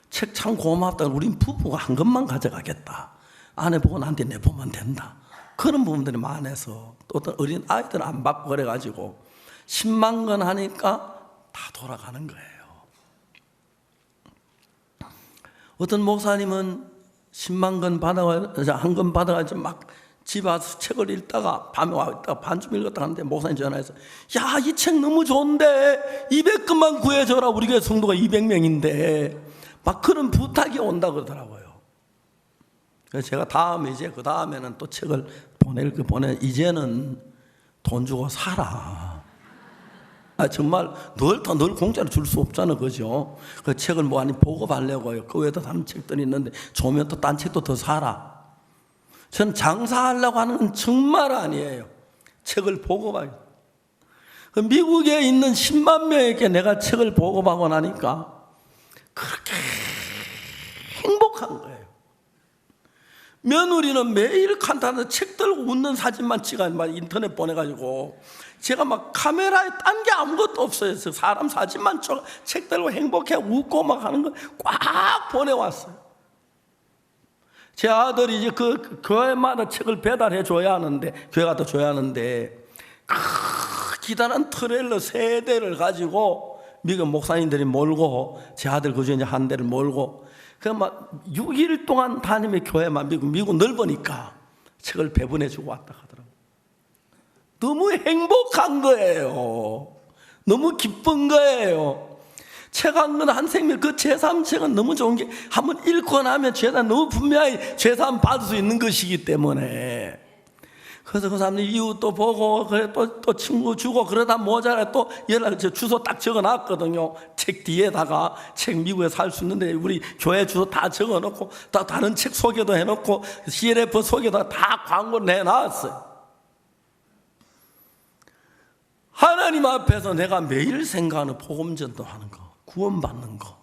책 참 고맙다. 우린 부부가 한 것만 가져가겠다. 아내 보고 나한테 내보면 된다. 그런 부분들이 많아서 또 어떤 어린 아이들은 안 받고 그래가지고 10만 권 하니까 다 돌아가는 거예요. 어떤 목사님은 10만 권 받아가지고 한 권 받아가지고 막 집에 와서 책을 읽다가 밤에 와 있다가 반쯤 읽었다 하는데 목사님 전화해서 야, 이 책 너무 좋은데 200권만 구해줘라. 우리 교회 성도가 200명인데 막 그런 부탁이 온다 그러더라고요. 그래서 제가 다음에 이제 그 다음에는 또 책을 이제는 돈 주고 사라. 정말 늘 공짜로 줄 수 없잖아, 그죠? 그 책을 뭐 아니 보급하려고요. 그 외에도 다른 책들이 있는데 좋으면 또 딴 책도 더 사라. 저는 장사하려고 하는 건 정말 아니에요. 책을 보급하기. 미국에 있는 10만 명에게 내가 책을 보급하고 나니까 그렇게 행복한 거예요. 며느리는 매일 칸타는 책 들고 웃는 사진만 찍어 인터넷 보내가지고 제가 막 카메라에 딴 게 아무것도 없어요. 사람 사진만 찍어 책 들고 행복해 웃고 막 하는 거 꽉 보내왔어요. 제 아들이 이제 그 교회마다 책을 배달해 줘야 하는데 교회 가서 줘야 하는데 기다란 트레일러 3대를 가지고 미국 목사님들이 몰고 제 아들 그중에 이제 한 대를 몰고 그냥 막 6일 동안 다니며 교회만 미국 넓으니까 책을 배분해 주고 왔다 하더라고요. 너무 행복한 거예요. 너무 기쁜 거예요. 책 한 권 한 생명 그 제3책은 너무 좋은 게 한번 읽고 나면 죄다 너무 분명히 죄사함 받을 수 있는 것이기 때문에 그래서 그 사람들 이웃도 보고 그래 또 친구 주고 그러다 모자라 또 연락 주소 딱 적어놨거든요. 책 뒤에다가 책 미국에 살 수 있는데 우리 교회 주소 다 적어놓고 또 다른 책 소개도 해놓고 CLF 소개도 다 광고를 내놨어요. 하나님 앞에서 내가 매일 생각하는 복음 전도하는 거, 구원받는 거,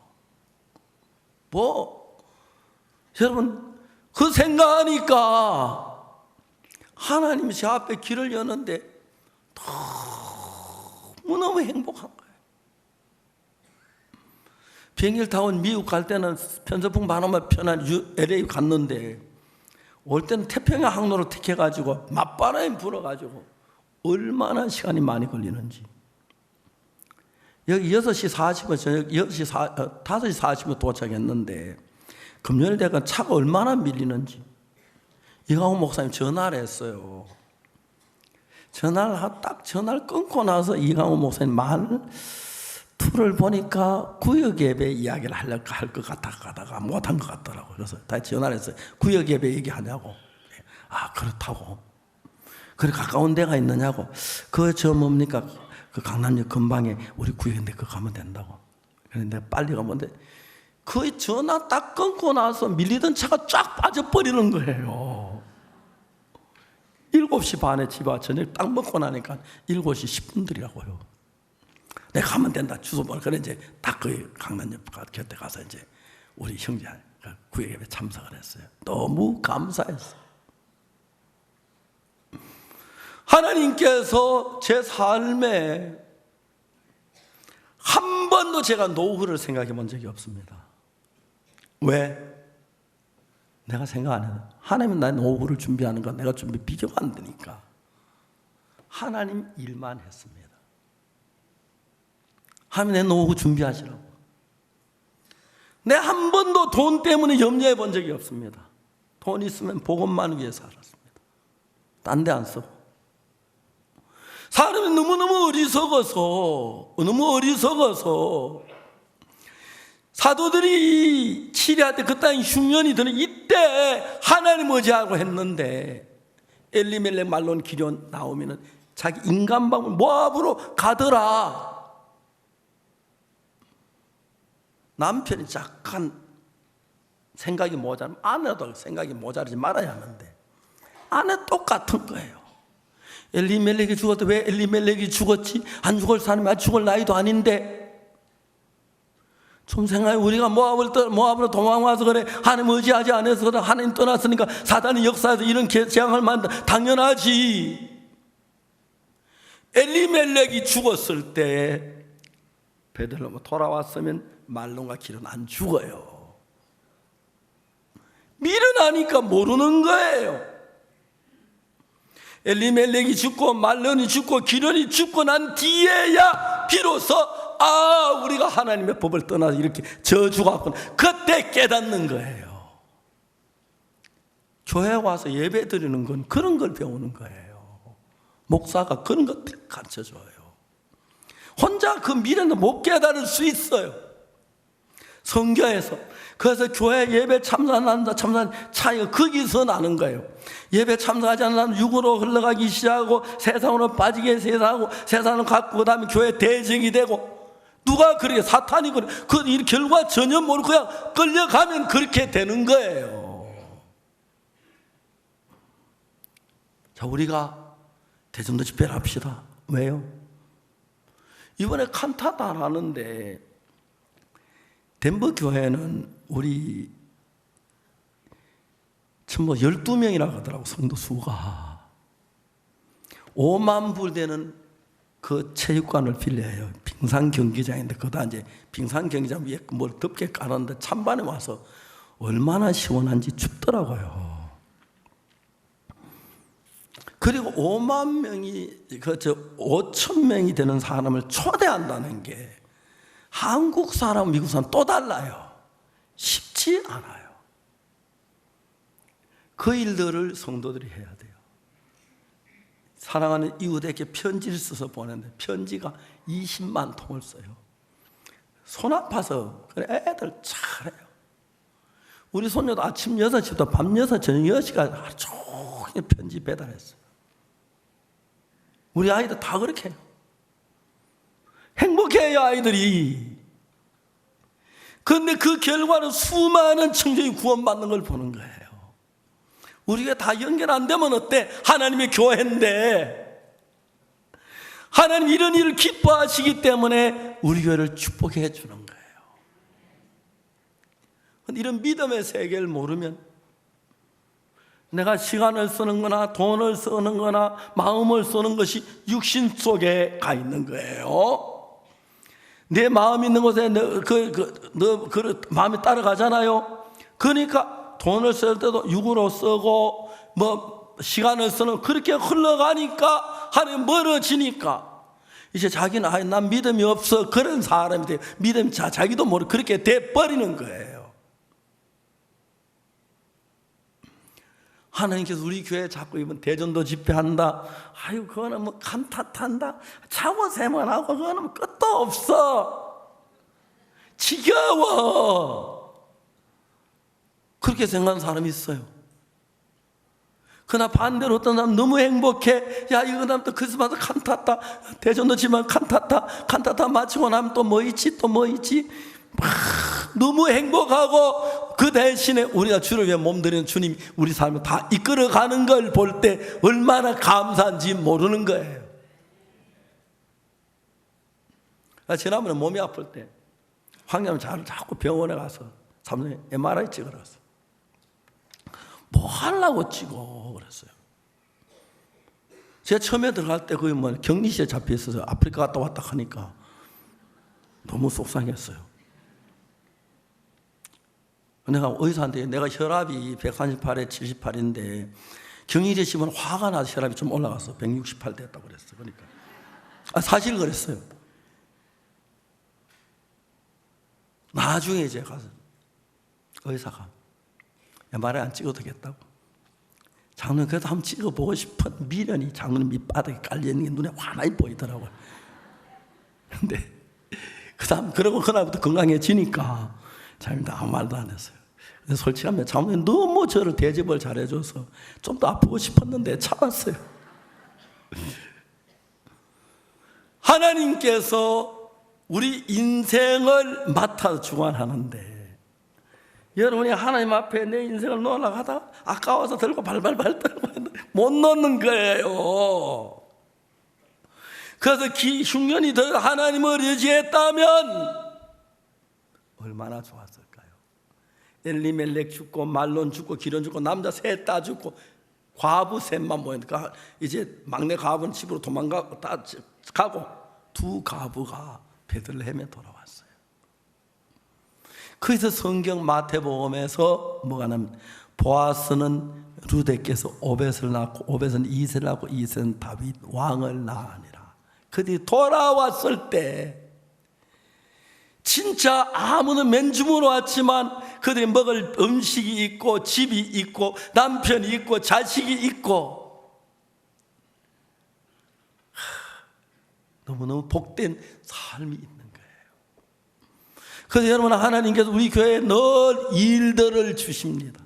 여러분 그 생각하니까 하나님이 제 앞에 길을 여는데 너무너무 행복한 거예요. 비행기를 타고 미국 갈 때는 편서풍 바람만 편한 LA 갔는데 올 때는 태평양 항로를 택해가지고 맞바람이 불어가지고 얼마나 시간이 많이 걸리는지. 여기 6시 40분, 저녁 5시 40분 도착했는데 금요일 되니까 차가 얼마나 밀리는지. 이강호 목사님 전화를 했어요. 전화를 끊고 나서 이강호 목사님 투를 보니까 구역 예배 이야기를 할 것 같다가 못한 것 같더라고요. 그래서 다시 전화를 했어요. 구역 예배 얘기하냐고. 그렇다고. 그래 가까운 데가 있느냐고. 저 뭡니까? 그 강남역 근방에 우리 구역인데 그거 가면 된다고. 그런데 빨리 가면 돼. 그 전화 딱 끊고 나서 밀리던 차가 쫙 빠져버리는 거예요. 7시 반에 집 와. 저녁 딱 먹고 나니까 7시 10분들이라고요. 내가 가면 된다. 주소 뭘. 그래 이제 딱 그 강남역 곁에 가서 이제 우리 형제 구역 예배 참석을 했어요. 너무 감사했어요. 하나님께서 제 삶에 한 번도 제가 노후를 생각해 본 적이 없습니다. 왜? 내가 생각 안 해요. 하나님은 나의 노후를 준비하는 건 내가 준비 비교가 안 되니까 하나님 일만 했습니다. 하나님 내 노후 준비하시라고. 내 한 번도 돈 때문에 염려해 본 적이 없습니다. 돈 있으면 복음만 위해서 살았습니다. 딴 데 안 쓰고. 사람이 너무너무 어리석어서 사도들이 치리할 때 그 땅에 흉년이 드는 이때 하나님 의지하고 했는데 엘리멜렉 말론 기련 나오면은 자기 인간방울 모압으로 가더라. 남편이 약간 생각이 모자라면 아내도 생각이 모자라지 말아야 하는데 아내 똑같은 거예요. 엘리멜렉이 죽었다. 왜 엘리멜렉이 죽었지? 안 죽을 사람이 아직 죽을 나이도 아닌데. 좀 생각해. 우리가 모압으로 도망와서 그래. 하나님 의지하지 않아서 그래. 하나님 떠났으니까 사단이 역사에서 이런 재앙을 만든다. 당연하지. 엘리멜렉이 죽었을 때 베들레헴 돌아왔으면 말론과 기른 안 죽어요. 미련하니까 모르는 거예요. 엘리멜렉이 죽고 말론이 죽고 기련이 죽고 난 뒤에야 비로소 우리가 하나님의 법을 떠나서 이렇게 저주가 그때 깨닫는 거예요. 교회 와서 예배 드리는 건 그런 걸 배우는 거예요. 목사가 그런 것들 가르쳐줘요. 혼자 그 미래는 못 깨달을 수 있어요. 성경에서. 그래서 교회 예배 참석한다 차이가 거기서 나는 거예요. 예배 참석하지 않는 사람은 육으로 흘러가기 시작하고 세상으로 빠지게 세상을 갖고 그다음에 교회 대적이 되고 누가 그렇게 사탄이 그래 그 결과 전혀 모르고 그냥 끌려가면 그렇게 되는 거예요. 자, 우리가 대전도 집회를 합시다. 왜요? 이번에 칸타타 하는데 덴버 교회는 우리 전부 12명이라고 하더라고. 성도 수가 5만 불 되는 그 체육관을 빌려요. 빙상 경기장인데 거기다 이제 빙상 경기장 위에 뭘 덮게 깔았는데 찬반에 와서 얼마나 시원한지 춥더라고요. 그리고 5만 명이 5천 명이 되는 사람을 초대한다는 게 한국 사람, 미국 사람 또 달라요. 쉽지 않아요. 그 일들을 성도들이 해야 돼요. 사랑하는 이웃에게 편지를 써서 보내는데 편지가 20만 통을 써요. 손 아파서 그래 애들 잘해요. 우리 손녀도 아침 6시부터 밤 6시, 저녁 6시까지 하루 종일 편지 배달했어요. 우리 아이들 다 그렇게 해요. 행복해요, 아이들이. 그런데 그 결과는 수많은 청년이 구원받는 걸 보는 거예요. 우리가 다 연결 안 되면 어때? 하나님의 교회인데 하나님 이런 일을 기뻐하시기 때문에 우리 교회를 축복해 주는 거예요. 그런데 이런 믿음의 세계를 모르면 내가 시간을 쓰는 거나 돈을 쓰는 거나 마음을 쓰는 것이 육신 속에 가 있는 거예요. 내 마음 있는 곳에 그 마음이 따라가잖아요. 그러니까 돈을 쓸 때도 육으로 쓰고 시간을 쓰는 그렇게 흘러가니까 하나님 멀어지니까 이제 자기는 난 믿음이 없어 그런 사람이 돼요. 믿음 자기도 모르게 그렇게 돼버리는 거예요. 하나님께서 우리 교회 자꾸 이번 대전도 집회한다. 아유 그거는 칸타타한다. 차고세만 하고 그거는 끝도 없어. 지겨워. 그렇게 생각하는 사람이 있어요. 그러나 반대로 어떤 사람 너무 행복해. 야, 이거 다음 또 크리스마스 칸타타, 대전도 지만 칸타타 마치고 나면 또 뭐 있지, 또 뭐 있지. 너무 행복하고 그 대신에 우리가 주를 위해 몸드리는 주님이 우리 삶을 다 이끌어가는 걸 볼 때 얼마나 감사한지 모르는 거예요. 지난번에 몸이 아플 때 황님은 자꾸 병원에 가서 사모님 MRI 찍으러 갔어요. 뭐 하려고 찍어 그랬어요. 제가 처음에 들어갈 때 거의 뭐 격리실에 잡혀 있어서 아프리카 갔다 왔다 하니까 너무 속상했어요. 내가 의사한테 내가 혈압이 138에 78인데 격리실에 있으면 화가 나서 혈압이 좀 올라가서 168 됐다고 그랬어요. 그러니까 사실 그랬어요. 나중에 이제 가서 의사가 MRI 안 찍어도 되겠다고. 장로님 그래도 한번 찍어보고 싶은 미련이 장로님 밑바닥에 깔려있는 게 눈에 환하게 보이더라고요. 근데 그 다음 그러고 그날부터 건강해지니까 장로님도 아무 말도 안 했어요. 그래서 솔직하면 장로님 너무 저를 대접을 잘해줘서 좀 더 아프고 싶었는데 참았어요. 하나님께서 우리 인생을 맡아 주관하는데 여러분이 하나님 앞에 내 인생을 놓으려고 아까워서 들고 발발발 떨고 못 놓는 거예요. 그래서 흉년이 더 하나님을 의지했다면 얼마나 좋았을까요? 엘리멜렉 죽고 말론 죽고 기론 죽고 남자 셋 다 죽고 과부 셋만 모였으니까 이제 막내 과부는 집으로 도망가고 다 가고 두 과부가 베들레헴에 돌아왔어요. 그래서 성경 마태복음에서 뭐가 나면 보아스는 루데께서 오벳을 낳고 오벳은 이새를 낳고 이새는 다윗 왕을 낳으니라. 그들이 돌아왔을 때 진짜 아무나 맨주무로 왔지만 그들이 먹을 음식이 있고 집이 있고 남편이 있고 자식이 있고 너무너무 복된 삶이 있는 거예요. 그래서 여러분 하나님께서 우리 교회에 늘 일들을 주십니다.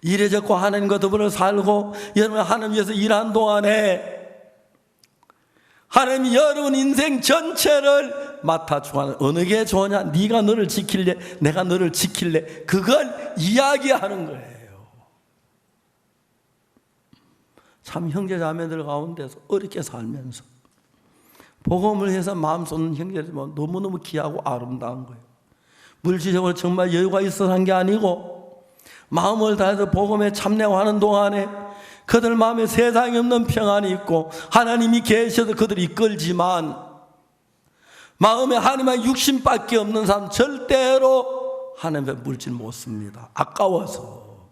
일에 적고 하나님과 더불어 살고 여러분 하나님 위해서 일한 동안에 하나님이 여러분 인생 전체를 맡아 주하는 어느 게 좋으냐? 네가 너를 지킬래? 내가 너를 지킬래? 그걸 이야기하는 거예요. 참 형제 자매들 가운데서 어렵게 살면서 복음을 해서 마음 쏟는 형제들은 너무너무 귀하고 아름다운 거예요. 물질적으로 정말 여유가 있어서 한 게 아니고 마음을 다해서 복음에 참여하는 동안에 그들 마음에 세상에 없는 평안이 있고 하나님이 계셔서 그들이 이끌지만 마음에 하나님의 육신밖에 없는 사람 절대로 하나님의 물질 못 씁니다. 아까워서.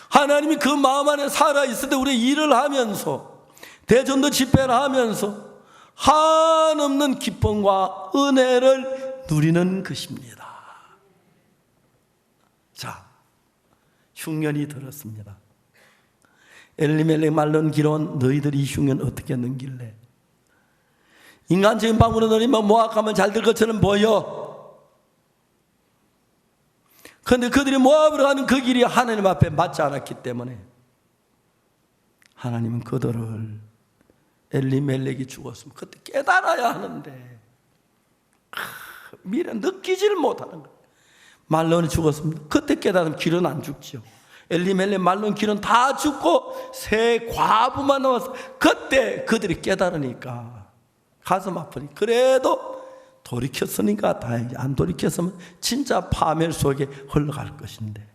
하나님이 그 마음 안에 살아있을 때 우리 일을 하면서 대전도 집회를 하면서 한없는 기쁨과 은혜를 누리는 것입니다. 자, 흉년이 들었습니다. 엘리멜렉 말론 기론 너희들이 이 흉년 어떻게 넘길래? 인간적인 방법으로 너희만 모압하면 잘 될 것처럼 보여. 그런데 그들이 모압으로 가는 그 길이 하나님 앞에 맞지 않았기 때문에 하나님은 그들을 엘리멜렉이 죽었으면 그때 깨달아야 하는데 미래 느끼지를 못하는 거예요. 말론이 죽었습니다. 그때 깨달으면 길은 안 죽죠. 엘리멜렉 말론 길은 다 죽고 세 과부만 남았어. 그때 그들이 깨달으니까 가슴 아프니 그래도 돌이켰으니까 다행이지. 안 돌이켰으면 진짜 파멸 속에 흘러갈 것인데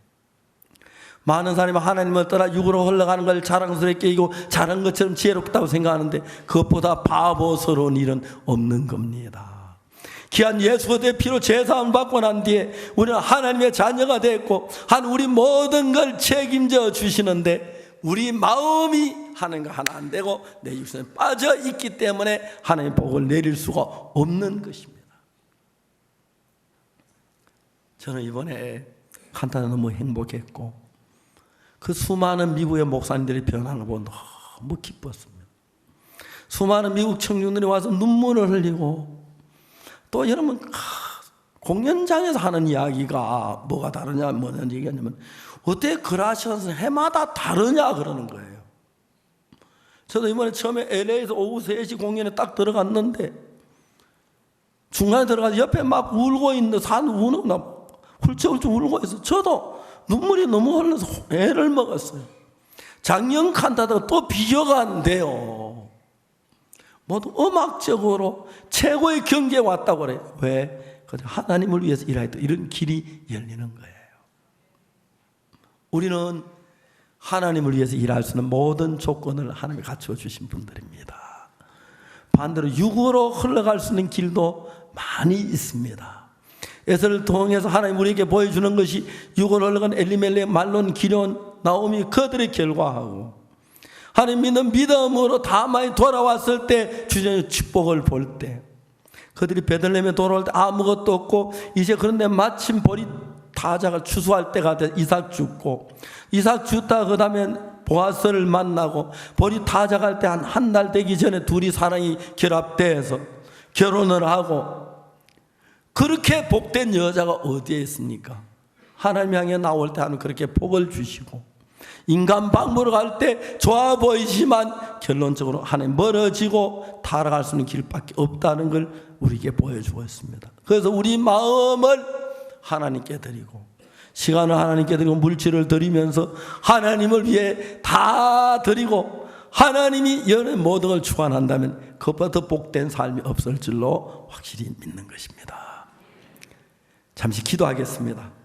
많은 사람이 하나님을 떠나 육으로 흘러가는 걸 자랑스럽게 여기고 잘한 것처럼 지혜롭다고 생각하는데 그것보다 바보스러운 일은 없는 겁니다. 귀한 예수 그리스도의 피로 제사함을 받고 난 뒤에 우리는 하나님의 자녀가 됐고 우리 모든 걸 책임져 주시는데 우리 마음이 하나님과 하나 안 되고 내 육신에 빠져 있기 때문에 하나님의 복을 내릴 수가 없는 것입니다. 저는 이번에 칸타타 너무 행복했고 그 수많은 미국의 목사님들이 변하는 걸 보고 너무 기뻤습니다. 수많은 미국 청중들이 와서 눈물을 흘리고 또 여러분 공연장에서 하는 이야기가 뭐가 다르냐 뭐냐 얘기하냐면 어떻게 그라시아는 해마다 다르냐 그러는 거예요. 저도 이번에 처음에 LA에서 오후 3시 공연에 딱 들어갔는데 중간에 들어가서 옆에 막 울고 있는 산 우는 나 훌쩍훌쩍 울고 있어. 저도 눈물이 너무 흘러서 애를 먹었어요. 작년 칸타다가 또 비교가 안 돼요. 모두 음악적으로 최고의 경계에 왔다고 그래요. 왜? 하나님을 위해서 일하였다. 이런 길이 열리는 거예요. 우리는 하나님을 위해서 일할 수 있는 모든 조건을 하나님이 갖추어 주신 분들입니다. 반대로 육으로 흘러갈 수 있는 길도 많이 있습니다. 에서를 통해서 하나님 우리에게 보여주는 것이 육으로 흘러간 엘리멜렉, 말론, 기럐, 나오미 그들의 결과하고 하나님 믿는 믿음으로 다만이 돌아왔을 때 주님의 축복을 볼 때 그들이 베들레헴에 돌아올 때 아무것도 없고 이제 그런데 마침 보리 타작을 추수할 때가 돼 이삭 죽고 이삭 죽다가 그 다음에 보아스를 만나고 보리 타작할 때 한 달 되기 전에 둘이 사랑이 결합돼서 결혼을 하고 그렇게 복된 여자가 어디에 있습니까? 하나님 향해 나올 때 하나님 그렇게 복을 주시고 인간 방문으로 갈 때 좋아 보이지만 결론적으로 하나님 멀어지고 타락할 수 있는 길밖에 없다는 걸 우리에게 보여주고 있습니다. 그래서 우리 마음을 하나님께 드리고 시간을 하나님께 드리고 물질을 드리면서 하나님을 위해 다 드리고 하나님이 여는 모든 걸 주관한다면 그것보다 더 복된 삶이 없을 줄로 확실히 믿는 것입니다. 잠시 기도하겠습니다.